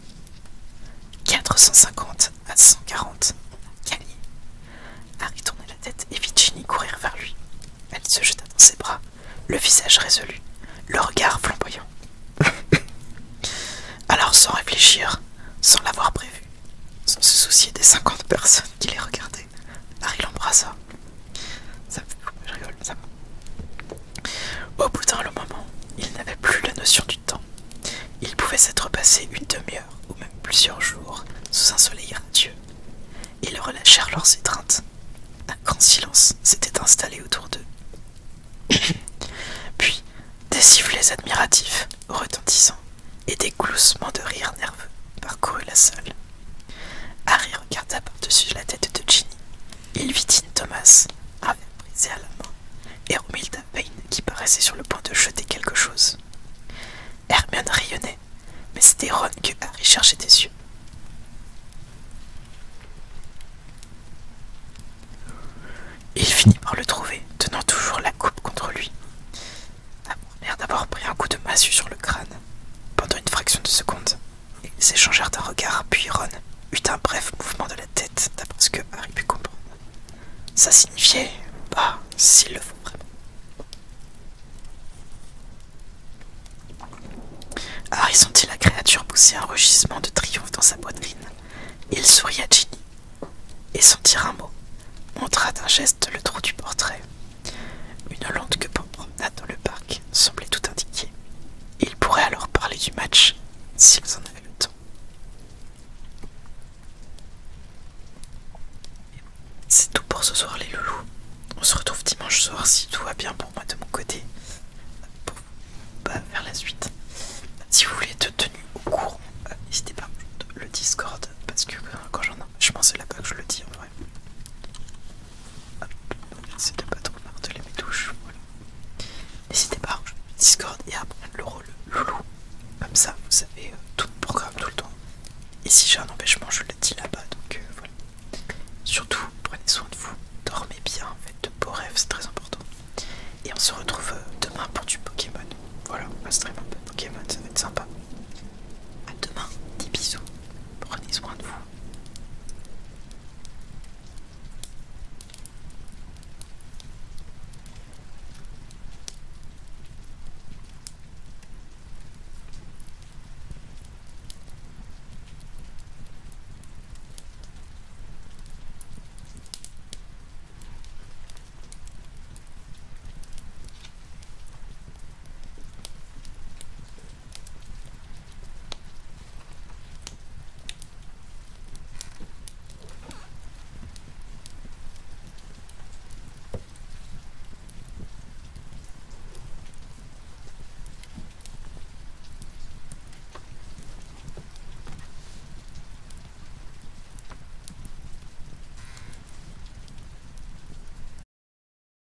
450 à 140. On a gagné. Harry tourna la tête et vit Ginny courir vers lui. Elle se jeta dans ses bras, le visage résolu, le regard flamboyant. Alors, sans réfléchir, sans l'avoir prévu, sans se soucier des 50 personnes qui les regardaient, Harry l'embrassa. Ça me fait beaucoup, je rigole, ça va. Au bout d'un long moment, il n'avait plus la notion du temps. Il pouvait s'être passé une demi-heure ou même plusieurs jours sous un soleil radieux. Ils relâchèrent leurs étreintes. Un grand silence s'était installé autour d'eux. Hermione rayonnait, mais c'était Ron que Harry cherchait des yeux. Il finit par le trouver, tenant toujours la coupe contre lui, avoir l'air d'avoir pris un coup de massue sur le crâne. Pendant une fraction de seconde, ils s'échangèrent un regard, puis Ron eut un bref mouvement de la tête, d'après ce que Harry put comprendre. Ça signifiait « bah, s'il le faut vraiment ». Harry sentit la créature pousser un rugissement de triomphe dans sa poitrine. Il sourit à Ginny, et sans dire un mot, montra d'un geste le trou du portrait. Une longue promenade dans le parc semblait tout indiquer. Ils pourraient alors parler du match s'ils en avaient le temps. C'est tout pour ce soir les loulous. On se retrouve dimanche soir si tout va bien pour moi de mon côté. Pour faire la suite. Si vous voulez être tenu au courant, n'hésitez pas à le Discord parce que quand j'en ai, je pense c'est là-bas que je le dis en vrai. J'essaie de pas trop marteler mes touches. Voilà. N'hésitez pas à rejoindre le Discord et à prendre le rôle loulou. Comme ça, vous savez tout le programme tout le temps. Et si j'ai un